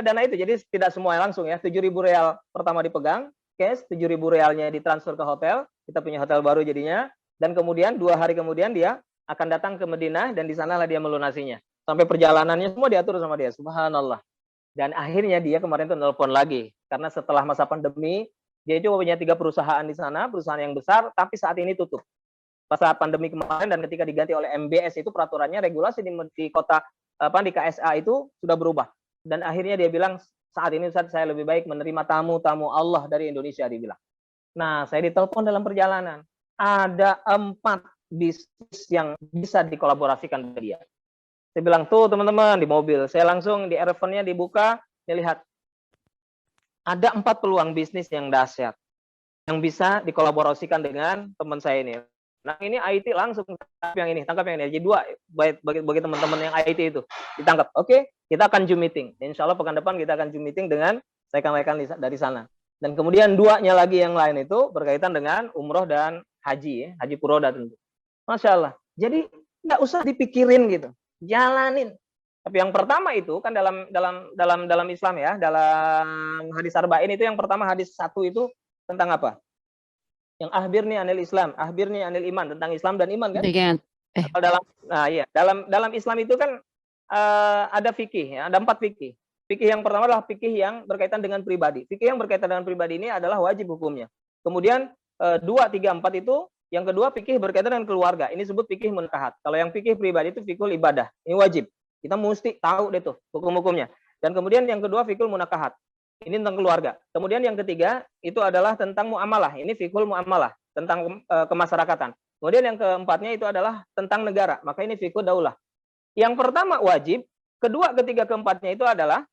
Speaker 1: dana itu, jadi tidak semua langsung ya, 7.000 real pertama dipegang, cash, 7.000 realnya ditransfer ke hotel, kita punya hotel baru jadinya, dan kemudian 2 hari kemudian dia akan datang ke Madinah dan di sanalah dia melunasinya. Sampai perjalanannya semua diatur sama dia, subhanallah. Dan akhirnya dia kemarin tuh nelpon lagi, karena setelah masa pandemi, dia cuma punya 3 perusahaan di sana, perusahaan yang besar, tapi saat ini tutup. Pas saat pandemi kemarin dan ketika diganti oleh MBS itu peraturannya, regulasi di kota di KSA itu sudah berubah. Dan akhirnya dia bilang, saat ini Ustaz, saya lebih baik menerima tamu-tamu Allah dari Indonesia, dia bilang. Nah, saya ditelepon dalam perjalanan. Ada 4 bisnis yang bisa dikolaborasikan dengan dia. Saya bilang, tuh teman-teman di mobil. Saya langsung di earphone-nya dibuka, saya lihat. Ada 4 peluang bisnis yang dahsyat. Yang bisa dikolaborasikan dengan teman saya ini. Nah, ini IT langsung tangkap yang ini. Jadi 2 bagi teman-teman yang IT itu ditangkap. Oke, kita akan Zoom meeting. Insya Allah pekan depan kita akan Zoom meeting dengan rekan-rekan dari sana. Dan kemudian 2-nya lagi yang lain itu berkaitan dengan umroh dan haji, haji furoda tentu. Masya Allah. Jadi nggak usah dipikirin gitu, jalanin. Tapi yang pertama itu kan dalam Islam ya, dalam hadis arba'in itu yang pertama hadis 1 itu tentang apa? Yang akhbirni anil Islam, akhbirni anil iman, tentang Islam dan iman kan? Dalam Islam itu kan ada fikih, ya, ada 4 fikih. Fikih yang pertama adalah fikih yang berkaitan dengan pribadi. Fikih yang berkaitan dengan pribadi ini adalah wajib hukumnya. Kemudian 2, 3, 4 itu, yang kedua fikih berkaitan dengan keluarga. Ini disebut fikih muntahat. Kalau yang fikih pribadi itu fikul ibadah. Ini wajib. Kita mesti tahu deh tuh hukum-hukumnya. Dan kemudian yang kedua fikul munakahat. Ini tentang keluarga. Kemudian yang ketiga itu adalah tentang muamalah. Ini fikul muamalah, tentang kemasyarakatan. Kemudian yang keempatnya itu adalah tentang negara. Maka ini fikul daulah. Yang pertama wajib, kedua, ketiga, keempatnya itu adalah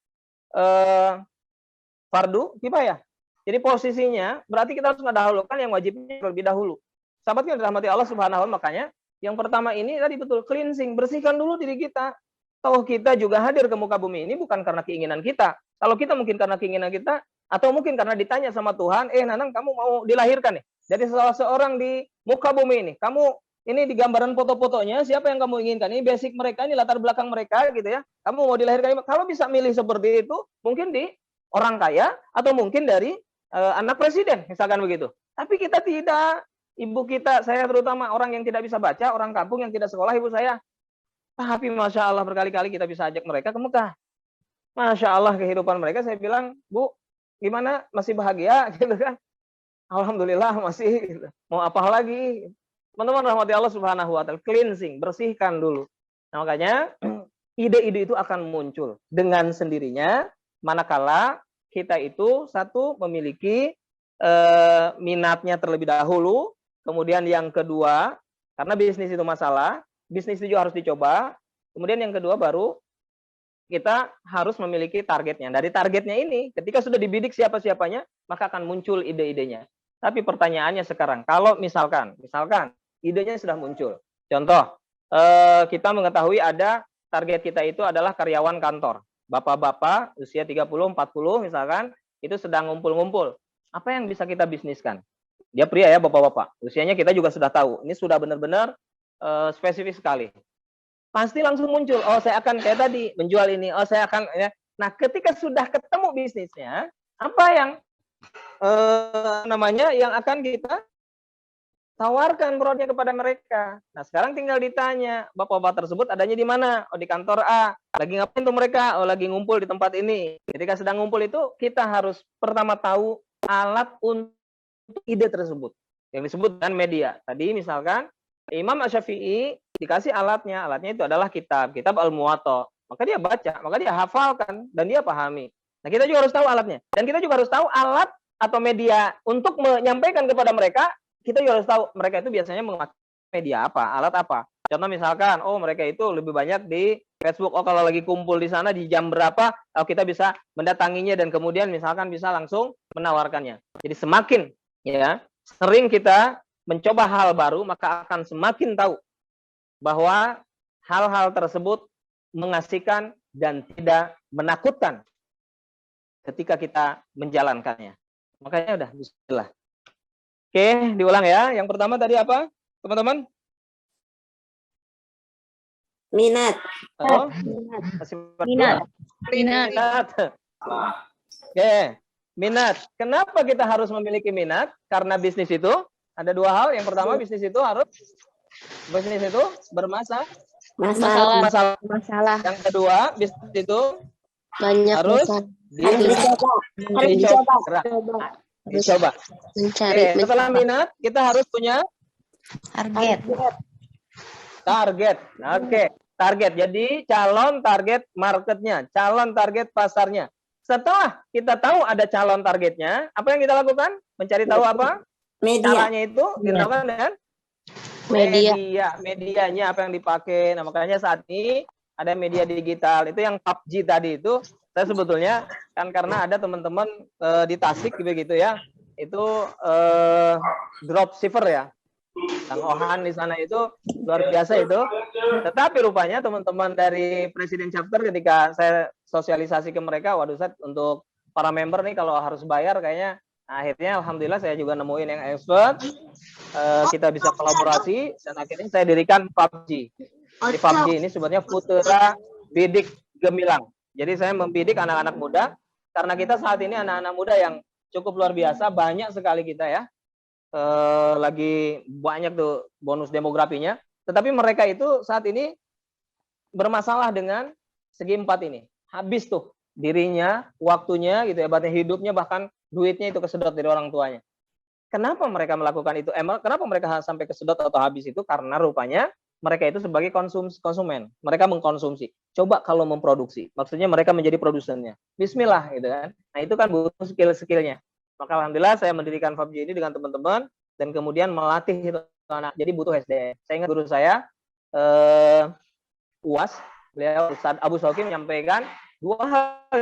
Speaker 1: fardu kifayah. Jadi posisinya berarti kita harus mendahulukan yang wajibnya terlebih dahulu. Sahabat yang dirahmati Allah Subhanahu wa taala, makanya yang pertama ini tadi betul cleansing, bersihkan dulu diri kita. Toh kita juga hadir ke muka bumi ini bukan karena keinginan kita. Kalau kita mungkin karena keinginan kita, atau mungkin karena ditanya sama Tuhan, Nanang kamu mau dilahirkan nih dari salah seorang di muka bumi ini. Kamu ini di gambaran foto-fotonya siapa yang kamu inginkan? Ini basic mereka, ini latar belakang mereka gitu ya. Kamu mau dilahirkan, kalau bisa milih seperti itu, mungkin di orang kaya atau mungkin dari anak presiden, misalkan begitu. Tapi kita tidak. Ibu kita, saya terutama orang yang tidak bisa baca, orang kampung yang tidak sekolah, ibu saya. Tapi Masya Allah berkali-kali kita bisa ajak mereka ke Mekah. Masya Allah kehidupan mereka, saya bilang, Bu, gimana? Masih bahagia? Gitu kan? Alhamdulillah masih. Gitu. Mau apa lagi? Teman-teman rahmati Allah Subhanahu wa taala, cleansing, bersihkan dulu. Nah, makanya ide-ide itu akan muncul dengan sendirinya manakala kita itu satu memiliki minatnya terlebih dahulu, kemudian yang kedua, karena bisnis itu masalah, bisnis itu juga harus dicoba. Kemudian yang kedua baru kita harus memiliki targetnya. Dari targetnya ini, ketika sudah dibidik siapa-siapanya, maka akan muncul ide-idenya. Tapi pertanyaannya sekarang, kalau misalkan idenya sudah muncul. Contoh, kita mengetahui ada target kita itu adalah karyawan kantor. Bapak-bapak usia 30, 40 misalkan, itu sedang ngumpul-ngumpul. Apa yang bisa kita bisniskan? Dia pria ya bapak-bapak. Usianya kita juga sudah tahu. Ini sudah benar-benar spesifik sekali. Pasti langsung muncul, oh saya akan kayak tadi menjual ini, oh saya akan ya. Nah, ketika sudah ketemu bisnisnya, apa yang yang akan kita tawarkan produknya kepada mereka. Nah, sekarang tinggal ditanya, bapak-bapak tersebut adanya di mana? Oh, di kantor A. Lagi ngapain tuh mereka? Oh, lagi ngumpul di tempat ini. Ketika sedang ngumpul itu, kita harus pertama tahu alat untuk ide tersebut. Yang disebut dengan media. Tadi misalkan Imam Asy-Syafi'i dikasih alatnya itu adalah kitab Al-Muwatta. Maka dia baca, maka dia hafalkan dan dia pahami. Nah, kita juga harus tahu alatnya. Dan kita juga harus tahu alat atau media untuk menyampaikan kepada mereka. Kita juga harus tahu mereka itu biasanya memakai media apa, alat apa. Contoh misalkan, oh mereka itu lebih banyak di Facebook. Oh kalau lagi kumpul di sana di jam berapa, oh, kita bisa mendatanginya dan kemudian misalkan bisa langsung menawarkannya. Jadi semakin ya sering kita mencoba hal baru, maka akan semakin tahu bahwa hal-hal tersebut mengasihkan dan tidak menakutkan ketika kita menjalankannya. Makanya udah bismillah. Oke, diulang ya. Yang pertama tadi apa, teman-teman?
Speaker 6: Minat.
Speaker 1: Oh,
Speaker 3: Minat.
Speaker 1: minat. Oke, minat. Kenapa kita harus memiliki minat? Karena bisnis itu ada dua hal. Yang pertama, bisnis itu bermasalah.
Speaker 3: Masalah.
Speaker 1: Yang kedua, bisnis itu
Speaker 3: Banyak
Speaker 1: harus dicoba.
Speaker 3: Mencari.
Speaker 1: Oke, setelah minat, kita harus punya target. Oke, target. Jadi calon target marketnya, calon target pasarnya. Setelah kita tahu ada calon targetnya, apa yang kita lakukan? Mencari tahu apa?
Speaker 6: Media.
Speaker 1: Caranya itu dilakukan dengan medianya apa yang dipakai. Nah, makanya saat ini ada media digital. Itu yang PUBG tadi itu saya sebetulnya kan karena ada teman-teman di Tasik begitu ya. Itu dropshipper ya. Kang Ohan di sana itu luar biasa itu. Tetapi rupanya teman-teman dari Presiden Chapter ketika saya sosialisasi ke mereka, waduh Ustaz, untuk para member nih kalau harus bayar kayaknya akhirnya alhamdulillah saya juga nemuin yang expert. Kita bisa kolaborasi dan akhirnya saya dirikan PUBG. Di PUBG ini sebetulnya Putra Bidik Gemilang. Jadi saya membidik anak-anak muda karena kita saat ini anak-anak muda yang cukup luar biasa, banyak sekali kita ya. Lagi banyak tuh bonus demografinya. Tetapi mereka itu saat ini bermasalah dengan segi 4 ini. Habis tuh dirinya, waktunya gitu ya, bahkan hidupnya, bahkan duitnya itu kesedot dari orang tuanya. Kenapa mereka melakukan itu? Kenapa mereka sampai kesedot atau habis itu? Karena rupanya mereka itu sebagai konsumen. Mereka mengkonsumsi. Coba kalau memproduksi. Maksudnya mereka menjadi produsennya. Bismillah gitu kan. Nah itu kan butuh skill-skillnya. Maka alhamdulillah saya mendirikan PUBG ini dengan teman-teman dan kemudian melatih itu anak. Jadi butuh SDM. Saya ingat guru saya UAS, beliau Ustadz Abu Soki menyampaikan 2 hal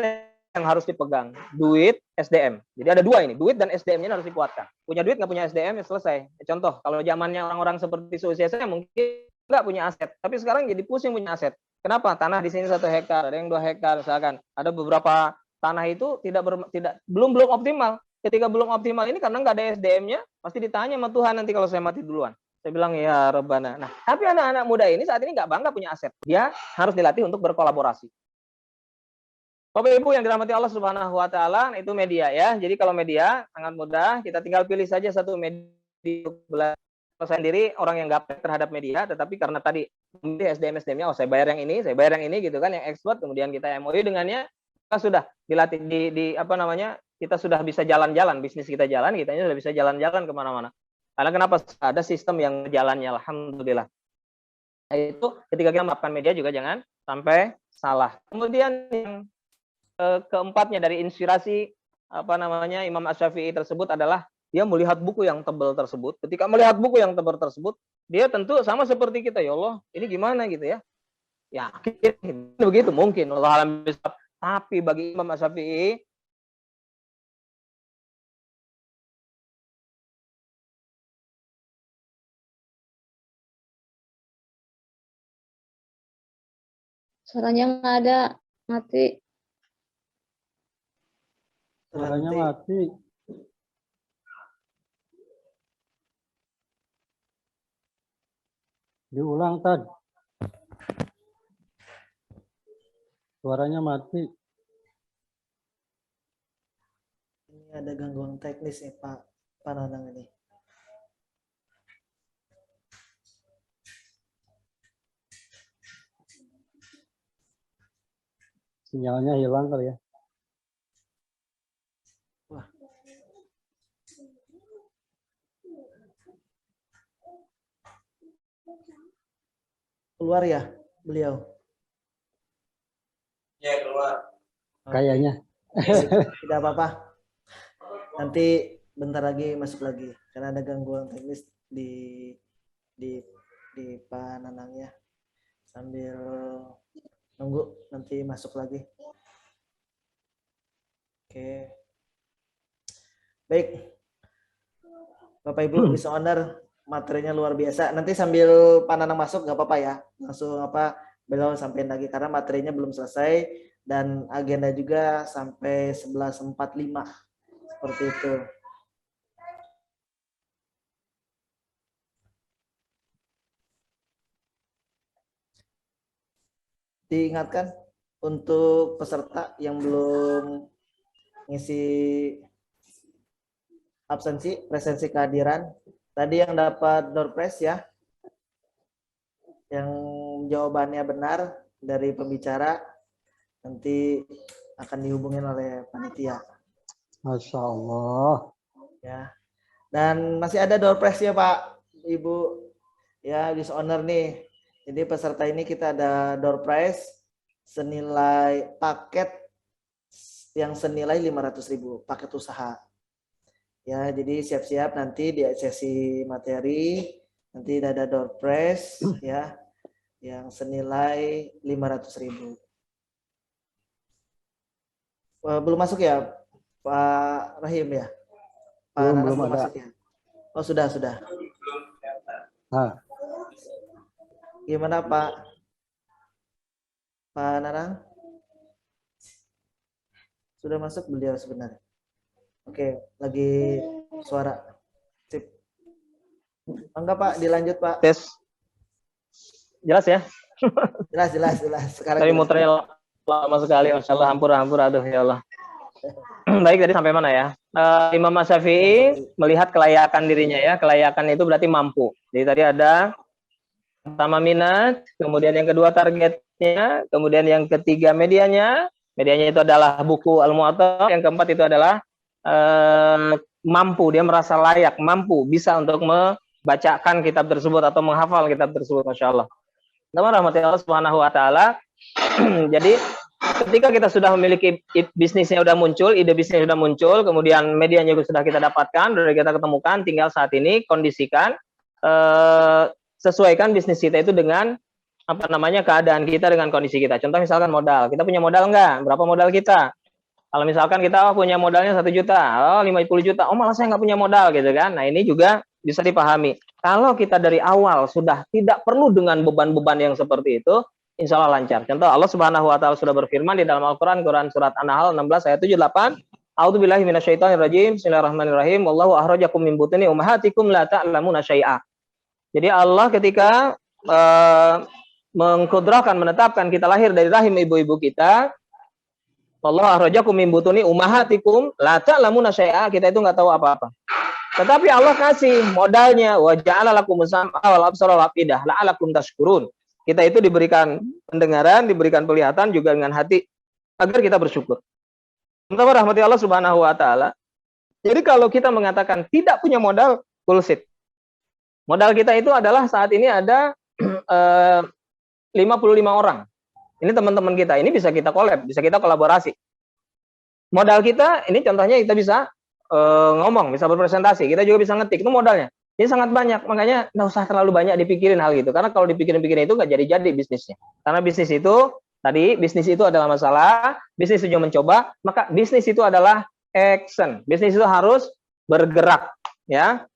Speaker 1: yang harus dipegang. Duit, SDM. Jadi ada 2 ini. Duit dan SDM-nya harus dikuatkan. Punya duit nggak punya SDM ya selesai. Contoh, kalau zamannya orang-orang seperti seusia saya mungkin nggak punya aset, tapi sekarang jadi pusing punya aset. Kenapa? Tanah di sini 1 hektar, ada yang 2 hektar misalkan. Ada beberapa tanah itu belum optimal. Ketika belum optimal ini karena nggak ada SDM-nya, pasti ditanya sama Tuhan nanti kalau saya mati duluan. Saya bilang ya Rabbana. Nah, tapi anak-anak muda ini saat ini nggak bangga punya aset. Dia harus dilatih untuk berkolaborasi. Bapak Ibu yang dirahmati Allah Subhanahu wa taala, itu media ya. Jadi kalau media sangat mudah, kita tinggal pilih saja satu media. Saya sendiri orang yang gaptek terhadap media, tetapi karena tadi memilih SDM-nya, oh saya bayar yang ini gitu kan, yang expert, kemudian kita MOU dengannya, kita sudah dilatih kita sudah bisa jalan-jalan, bisnis kita jalan, kita sudah bisa jalan-jalan kemana-mana. Karena kenapa? Ada sistem yang jalannya, alhamdulillah. Nah, itu ketika kita menerapkan media juga jangan sampai salah. Kemudian yang keempatnya dari inspirasi Imam Asy-Syafi'i tersebut adalah dia melihat buku yang tebal tersebut. Ketika melihat buku yang tebal tersebut, dia tentu sama seperti kita, ya Allah, ini gimana gitu ya. Yakin begitu mungkin. Allah alam bisawab. Tapi bagi Imam Asy-Syafi'i
Speaker 3: Suaranya nggak ada, mati.
Speaker 7: Suaranya mati. Diulang tadi. Suaranya mati.
Speaker 2: Ini ada gangguan teknis nih Pak Nanang ini.
Speaker 7: Sinyalnya hilang kali ya.
Speaker 2: Wah. Keluar ya beliau?
Speaker 8: Ya keluar.
Speaker 7: Kayaknya.
Speaker 2: Tidak apa-apa. Nanti bentar lagi masuk lagi karena ada gangguan teknis di di Pak Nanang ya. Sambil nunggu nanti masuk lagi. Oke. Baik. Bapak Ibu bisa owner, materinya luar biasa. Nanti sambil Pak Nanang masuk nggak apa-apa ya. Langsung beliau sampaikan lagi karena materinya belum selesai dan agenda juga sampai 11.45 seperti itu. Diingatkan untuk peserta yang belum ngisi absensi, presensi kehadiran. Tadi yang dapat door prize ya, yang jawabannya benar dari pembicara, nanti akan dihubungin oleh panitia.
Speaker 7: Masya Allah.
Speaker 2: Ya. Dan masih ada door prize ya Pak, Ibu, ya owner nih. Jadi peserta ini kita ada door prize senilai paket yang senilai 500.000 paket usaha. Ya, jadi siap-siap nanti di sesi materi nanti ada door prize ya yang senilai 500.000. Belum masuk ya Pak Rahim ya? Pak
Speaker 7: Belum ada.
Speaker 2: masuk ya? Oh sudah.
Speaker 7: Nah,
Speaker 2: Gimana Pak Nanang? Sudah masuk beliau sebenarnya. Oke, lagi suara. Sip. Enggak Pak, dilanjut Pak.
Speaker 1: Tes. Jelas ya?
Speaker 2: Jelas. Sekarang
Speaker 1: Tapi
Speaker 2: jelas.
Speaker 1: muternya lama sekali, Masya Allah, hampur, aduh ya Allah. Baik, tadi sampai mana ya? Imam Syafi'i melihat kelayakan dirinya ya, kelayakan itu berarti mampu. Jadi tadi ada pertama minat, kemudian yang kedua targetnya, kemudian yang ketiga medianya itu adalah buku Al-Muwatta, yang keempat itu adalah mampu, dia merasa layak, mampu, bisa untuk membacakan kitab tersebut atau menghafal kitab tersebut, Masya Allah. Rahmatullah Subhanahu wa Ta'ala. Jadi ketika kita sudah memiliki bisnisnya sudah muncul, ide bisnisnya sudah muncul, kemudian medianya sudah kita dapatkan, sudah kita ketemukan, tinggal saat ini kondisikan, sesuaikan bisnis kita itu dengan keadaan kita, dengan kondisi kita. Contoh misalkan modal, kita punya modal enggak? Berapa modal kita? Kalau misalkan kita punya modalnya 1 juta, 50 juta, malah saya nggak punya modal gitu kan. Nah ini juga bisa dipahami. Kalau kita dari awal sudah tidak perlu dengan beban-beban yang seperti itu, insya Allah lancar. Contoh Allah Subhanahu wa Ta'ala sudah berfirman di dalam Al-Quran, Quran surat An-Nahl 16 ayat 78. A'udzubillahi minasyaitonirrajim. Bismillahirrahmanirrahim. Wallahu akhrajakum min butuni ummahatikum la ta'lamuna syai'a. Jadi Allah ketika mengkudrahkan, menetapkan kita lahir dari rahim ibu-ibu kita, Allah akhrajakum min butuni ummahatikum la ta'lamuna syai'a, kita itu nggak tahu apa-apa. Tetapi Allah kasih modalnya, wa ja'ala lakumus sam'a wal absara wal afidah la'alakum tashkurun. Kita itu diberikan pendengaran, diberikan penglihatan juga dengan hati agar kita bersyukur. Teman-teman rahmati Allah Subhanahu wa Ta'ala. Jadi kalau kita mengatakan tidak punya modal, bullshit. Modal kita itu adalah saat ini ada 55 orang. Ini teman-teman kita, ini bisa kita collab, bisa kita kolaborasi. Modal kita, ini contohnya kita bisa ngomong, bisa berpresentasi, kita juga bisa ngetik, itu modalnya. Ini sangat banyak, makanya nggak usah terlalu banyak dipikirin hal gitu. Karena kalau dipikirin-pikirin itu nggak jadi-jadi bisnisnya. Karena bisnis itu, bisnis itu adalah masalah, bisnis itu mencoba, maka bisnis itu adalah action. Bisnis itu harus bergerak, ya.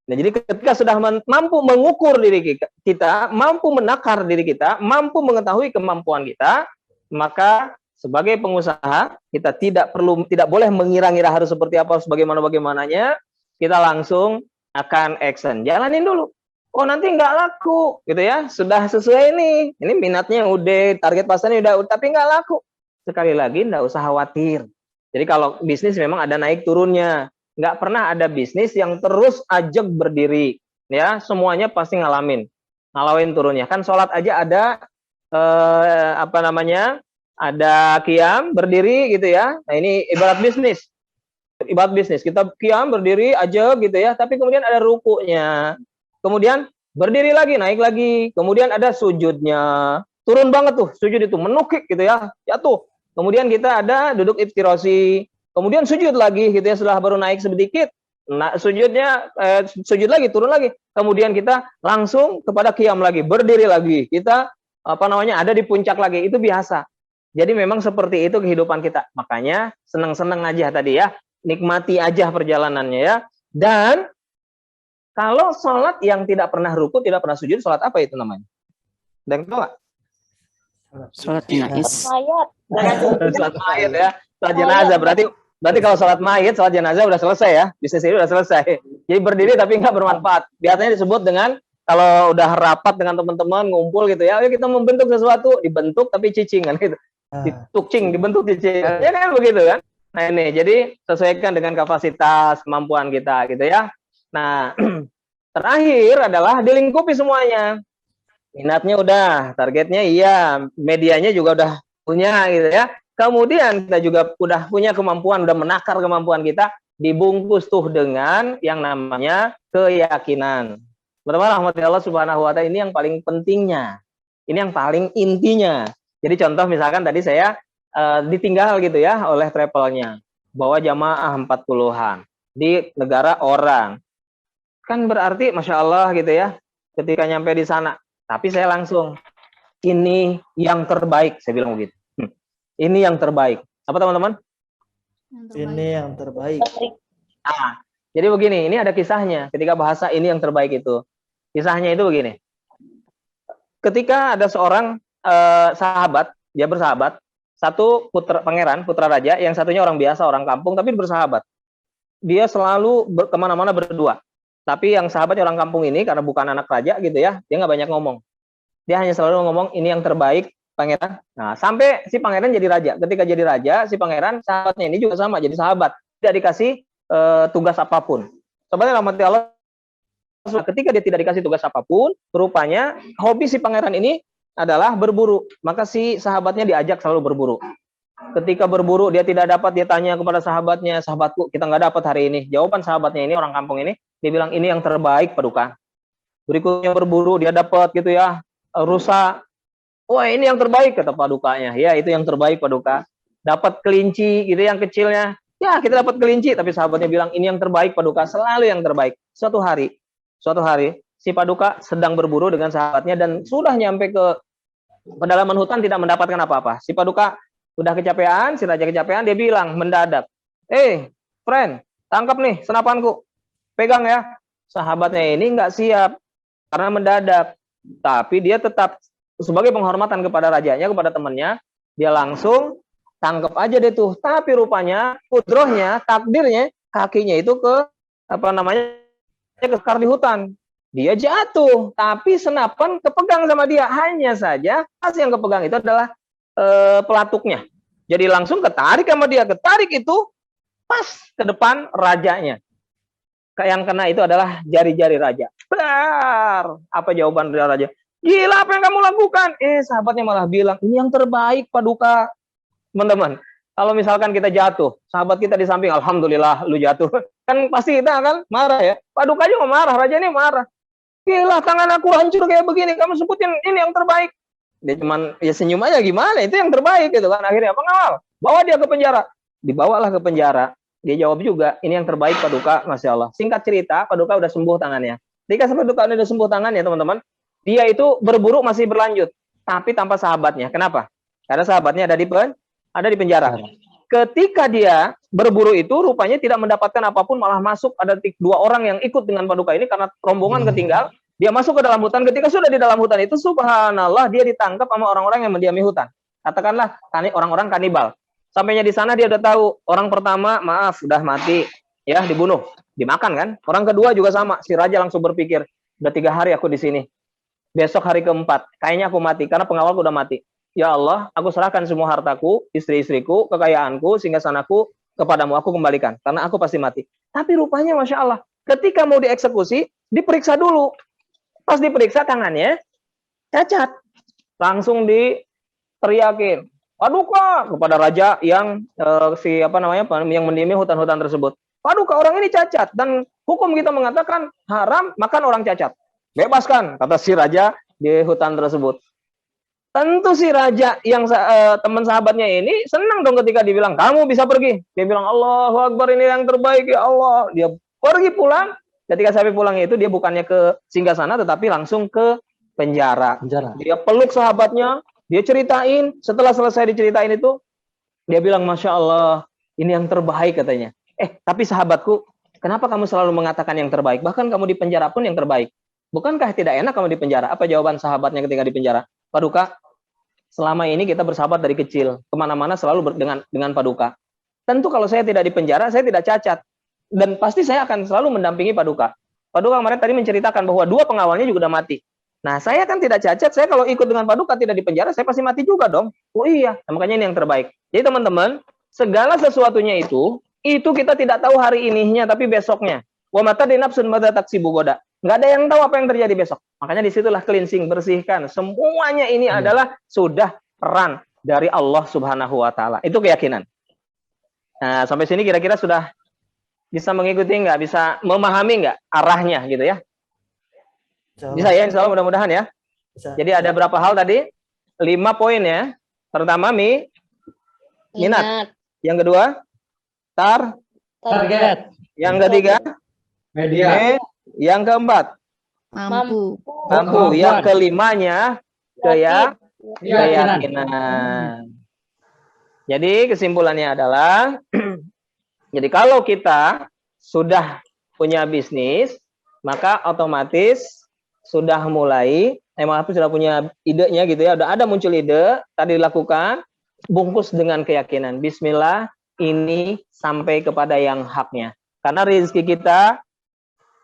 Speaker 1: Nah, jadi ketika sudah mampu mengukur diri kita, mampu menakar diri kita, mampu mengetahui kemampuan kita, maka sebagai pengusaha kita tidak boleh mengira-ngira harus seperti apa, bagaimananya, kita langsung akan action. Jalanin dulu. Oh, nanti nggak laku, gitu ya. Sudah sesuai nih. Ini minatnya udah, target pasarnya udah, tapi nggak laku. Sekali lagi, nggak usah khawatir. Jadi kalau bisnis memang ada naik turunnya. Nggak pernah ada bisnis yang terus ajeg berdiri, ya semuanya pasti ngalamin turunnya. Kan sholat aja ada ada qiyam berdiri gitu ya. Nah ini ibarat bisnis, kita qiyam berdiri aja gitu ya, tapi kemudian ada rukunya, kemudian berdiri lagi, naik lagi, kemudian ada sujudnya, turun banget tuh sujud itu, menukik gitu ya, jatuh. Kemudian kita ada duduk iftirasi, kemudian sujud lagi gitu ya, setelah baru naik sedikit, Nah, sujudnya sujud lagi, turun lagi. Kemudian kita langsung kepada qiyam lagi, berdiri lagi. Kita ada di puncak lagi. Itu biasa. Jadi memang seperti itu kehidupan kita. Makanya senang-senang aja tadi ya. Nikmati aja perjalanannya ya. Dan kalau sholat yang tidak pernah ruku, tidak pernah sujud, sholat apa itu namanya? Dan tahu nggak?
Speaker 6: Sholat jenazah.
Speaker 1: Sholat mayat ya. Sholat jenazah berarti kalau sholat mayat, sholat jenazah udah selesai ya. Di sini udah selesai. Jadi berdiri tapi nggak bermanfaat. Biasanya disebut dengan kalau udah rapat dengan teman-teman ngumpul gitu ya, ayo kita membentuk sesuatu, dibentuk tapi cicingan gitu. Ditukcing, dibentuk cicing. Ya kan begitu kan? Nah ini, jadi sesuaikan dengan kapasitas kemampuan kita gitu ya. Nah, terakhir adalah dilingkupi semuanya. Minatnya udah, targetnya iya, medianya juga udah punya gitu ya. Kemudian kita juga udah punya kemampuan, udah menakar kemampuan kita, dibungkus tuh dengan yang namanya keyakinan. Pertama rahmati Allah Subhanahu wa taala, ini yang paling pentingnya. Ini yang paling intinya. Jadi contoh misalkan tadi saya ditinggal gitu ya oleh travelnya, bawa jamaah 40-an di negara orang. Kan berarti Masya Allah gitu ya, ketika nyampe di sana. Tapi saya langsung, ini yang terbaik, saya bilang begitu. Ini yang terbaik. Apa teman-teman?
Speaker 2: Ini yang terbaik.
Speaker 1: Nah, jadi begini, ini ada kisahnya. Ketika bahasa ini yang terbaik itu. Kisahnya itu begini. Ketika ada seorang sahabat, dia bersahabat. Satu pangeran, putra raja, yang satunya orang biasa, orang kampung, tapi bersahabat. Dia selalu kemana-mana berdua. Tapi yang sahabatnya orang kampung ini, karena bukan anak raja gitu ya, dia nggak banyak ngomong. Dia hanya selalu ngomong, ini yang terbaik, pangeran. Nah, sampai si pangeran jadi raja. Ketika jadi raja, si pangeran, sahabatnya ini juga sama, jadi sahabat. Tidak dikasih tugas apapun. Sobatnya rahmati Allah, ketika dia tidak dikasih tugas apapun, rupanya hobi si pangeran ini adalah berburu. Maka si sahabatnya diajak selalu berburu. Ketika berburu, dia tidak dapat, dia tanya kepada sahabatnya, sahabatku, kita nggak dapat hari ini. Jawaban sahabatnya ini, orang kampung ini, dia bilang, ini yang terbaik, Paduka. Berikutnya berburu, dia dapat gitu ya, rusa. Wah, ini yang terbaik, kata Padukanya. Ya, itu yang terbaik, Paduka. Dapat kelinci gitu yang kecilnya. Ya, kita dapat kelinci, tapi sahabatnya bilang, ini yang terbaik, Paduka, selalu yang terbaik. Suatu hari, si Paduka sedang berburu dengan sahabatnya dan sudah nyampe ke pedalaman hutan, tidak mendapatkan apa-apa. Si Paduka udah kecapean, si raja kecapean, dia bilang mendadak, friend, tangkap nih senapanku, pegang ya. Sahabatnya ini nggak siap karena mendadak, tapi dia tetap sebagai penghormatan kepada rajanya, kepada temannya, dia langsung tangkap aja deh tuh. Tapi rupanya kudrohnya, takdirnya, kakinya itu ke kekar di hutan. Dia jatuh, tapi senapan kepegang sama dia. Hanya saja pas yang kepegang itu adalah pelatuknya. Jadi langsung ketarik sama dia. Ketarik itu pas ke depan rajanya. Yang kena itu adalah jari-jari raja. Bar! Apa jawaban dari raja? Gila, apa yang kamu lakukan? Sahabatnya malah bilang, ini yang terbaik, Paduka. Teman-teman, kalau misalkan kita jatuh, sahabat kita di samping, alhamdulillah lu jatuh. Kan pasti kita kan marah ya. Paduka juga marah, raja ini marah. Gila, tangan aku hancur kayak begini, kamu sebutin ini yang terbaik. Dia cuman ya senyum aja, gimana itu yang terbaik gitu kan. Akhirnya pengawal bawa dia ke penjara, dibawalah ke penjara. Dia jawab juga, ini yang terbaik, Paduka. Masya Allah. Singkat cerita, Paduka udah sembuh tangannya. Ketika Paduka udah sembuh tangannya, teman-teman, dia itu berburu masih berlanjut, tapi tanpa sahabatnya. Kenapa? Karena sahabatnya ada di penjara. Ketika dia berburu itu rupanya tidak mendapatkan apapun, malah masuk, ada 2 orang yang ikut dengan Paduka ini karena rombongan ketinggal. Dia masuk ke dalam hutan. Ketika sudah di dalam hutan itu, subhanallah, dia ditangkap sama orang-orang yang mendiami hutan. Katakanlah orang-orang kanibal. Sampainya di sana dia udah tahu, orang pertama maaf udah mati, ya dibunuh, dimakan kan. Orang kedua juga sama. Si raja langsung berpikir, udah 3 hari aku di sini. Besok hari keempat, kayaknya aku mati karena pengawalku udah mati. Ya Allah, aku serahkan semua hartaku, istri-istriku, kekayaanku, singgasanaku kepadamu, aku kembalikan karena aku pasti mati. Tapi rupanya Masya Allah, ketika mau dieksekusi, diperiksa dulu. Pas diperiksa tangannya cacat. Langsung diteriakin, Paduka, kepada raja yang yang mendiami hutan-hutan tersebut. Paduka, orang ini cacat dan hukum kita mengatakan haram makan orang cacat. Bebaskan, kata si raja di hutan tersebut. Tentu si raja yang teman sahabatnya ini senang dong ketika dibilang, kamu bisa pergi. Dia bilang, Allahu Akbar, ini yang terbaik ya Allah. Dia Pergi pulang, ketika sampai pulang itu dia bukannya ke singgasana tetapi langsung ke penjara. Dia peluk sahabatnya, dia ceritain, setelah selesai diceritain itu, dia bilang, Masya Allah, ini yang terbaik katanya. Tapi sahabatku, kenapa kamu selalu mengatakan yang terbaik? Bahkan kamu di penjara pun yang terbaik. Bukankah tidak enak kamu di penjara? Apa jawaban sahabatnya ketika di penjara? Paduka, selama ini kita bersahabat dari kecil. Kemana-mana selalu dengan Paduka. Tentu kalau saya tidak di penjara, saya tidak cacat. Dan pasti saya akan selalu mendampingi Paduka. Paduka kemarin tadi menceritakan bahwa 2 pengawalnya juga udah mati. Nah, saya kan tidak cacat. Saya kalau ikut dengan Paduka tidak di penjara, saya pasti mati juga dong. Oh iya, makanya ini yang terbaik. Jadi teman-teman, segala sesuatunya itu kita tidak tahu hari ininya, tapi besoknya. Wa mata dinafsun mata taksibu goda. Nggak ada yang tahu apa yang terjadi besok. Makanya disitulah cleansing, bersihkan. Semuanya ini adalah sudah peran dari Allah Subhanahu wa Ta'ala. Itu keyakinan. Nah, sampai sini kira-kira sudah bisa mengikuti nggak? Bisa memahami nggak arahnya gitu ya? Bisa ya, insya Allah mudah-mudahan ya.
Speaker 2: Bisa.
Speaker 1: Jadi ada berapa hal tadi? 5 poin ya. Pertama, minat. Yang kedua,
Speaker 3: Target.
Speaker 1: Yang ketiga,
Speaker 7: Media.
Speaker 1: Yang keempat,
Speaker 3: Mampu.
Speaker 1: Yang kelimanya, keyakinan. Jadi kesimpulannya adalah, jadi kalau kita sudah punya bisnis, maka otomatis sudah mulai, sudah punya idenya gitu ya, udah ada muncul ide, tadi dilakukan, bungkus dengan keyakinan. Bismillah, ini sampai kepada yang haknya. Karena rezeki kita,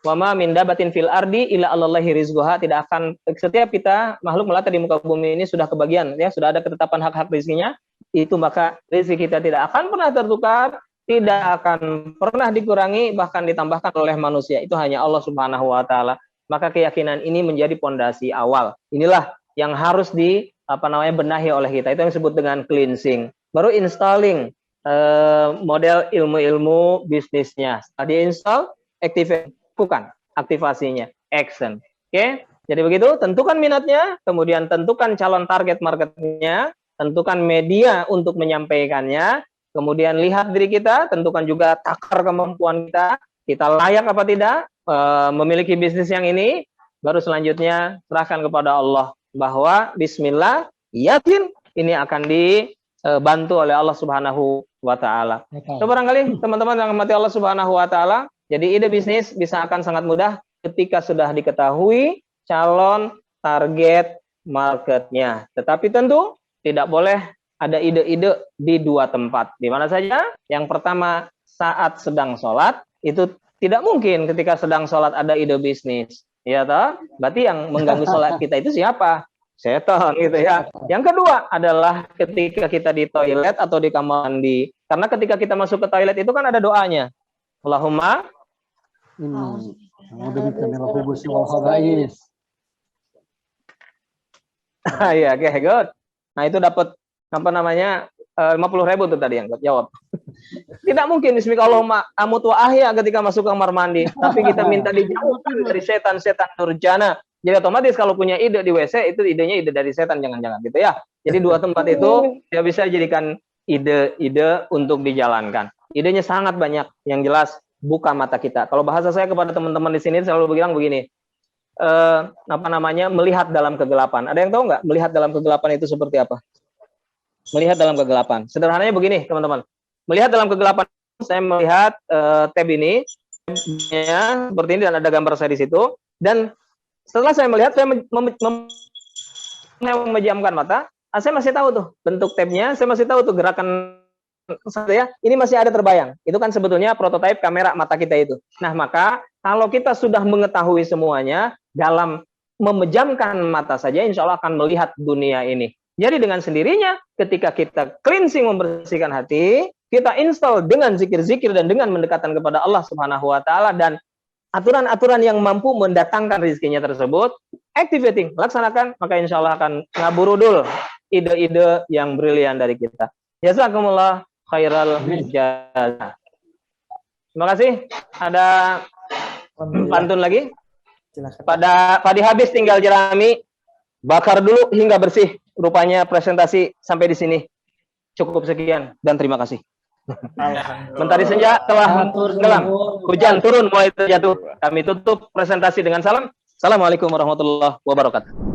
Speaker 1: wama min dabatin fil ardi illa Allahi rizquha, tidak akan, setiap kita makhluk melata di muka bumi ini sudah kebagian ya, sudah ada ketetapan hak-hak rezekinya, itu maka rezeki kita tidak akan pernah tertukar, tidak akan pernah dikurangi, bahkan ditambahkan oleh manusia. Itu hanya Allah Subhanahu wa Ta'ala. Maka keyakinan ini menjadi pondasi awal. Inilah yang harus benahi oleh kita. Itu yang disebut dengan cleansing. Baru installing model ilmu-ilmu bisnisnya. Tadi install, bukan aktivasinya, action. Oke, jadi begitu. Tentukan minatnya, kemudian tentukan calon target marketnya, tentukan media untuk menyampaikannya, kemudian lihat diri kita, tentukan juga takar kemampuan kita layak apa tidak memiliki bisnis yang ini. Baru selanjutnya serahkan kepada Allah bahwa Bismillah, yakin ini akan dibantu oleh Allah Subhanahu wa Ta'ala. So, barangkali teman-teman yang mati Allah Subhanahu wa Ta'ala, jadi ide bisnis bisa akan sangat mudah ketika sudah diketahui calon target marketnya. Tetapi tentu tidak boleh ada ide-ide di 2 tempat. Di mana saja? Yang pertama, saat sedang sholat, itu tidak mungkin ketika sedang sholat ada ide bisnis. Ya toh? Berarti yang mengganggu sholat kita itu siapa? Setan gitu ya. Yang kedua adalah ketika kita di toilet atau di kamar mandi. Karena ketika kita masuk ke toilet itu kan ada doanya. Allahumma ya, oke, good. Nah, itu dapat 50.000 tuh tadi yang jawab. Tidak mungkin bismika Allahumma amut wa ahya ketika masuk kamar mandi, tapi kita minta dijauhkan dari setan-setan durjana. Jadi otomatis kalau punya ide di WC itu idenya ide dari setan, jangan-jangan gitu ya. Jadi 2 tempat itu ya bisa dijadikan ide-ide untuk dijalankan. Idenya sangat banyak. Yang jelas buka mata kita. Kalau bahasa saya kepada teman-teman di sini selalu bilang begini, melihat dalam kegelapan. Ada yang tahu nggak melihat dalam kegelapan itu seperti apa? Melihat dalam kegelapan. Sederhananya begini, teman-teman. Melihat dalam kegelapan, saya melihat tab ini, seperti ini, dan ada gambar saya di situ. Dan setelah saya melihat, saya memejamkan mata. Saya masih tahu tuh bentuk tabnya, saya masih tahu tuh gerakan saya. Ini masih ada terbayang. Itu kan sebetulnya prototipe kamera mata kita itu. Nah, maka kalau kita sudah mengetahui semuanya, dalam memejamkan mata saja, insya Allah akan melihat dunia ini. Jadi dengan sendirinya, ketika kita cleansing, membersihkan hati, kita install dengan zikir-zikir dan dengan mendekatan kepada Allah Subhanahu wa Ta'ala, dan aturan-aturan yang mampu mendatangkan rezekinya tersebut, activating, laksanakan, maka insya Allah akan ngaburudul ide-ide yang brilian dari kita. Jazakumullah khairal jazaa. Terima kasih. Ada pantun lagi? Pada habis tinggal jerami, bakar dulu hingga bersih. Rupanya presentasi sampai di sini. Cukup sekian dan terima kasih. Mentari senja telah tenggelam. Hujan turun mulai terjatuh. Kami tutup presentasi dengan salam. Assalamualaikum warahmatullahi wabarakatuh.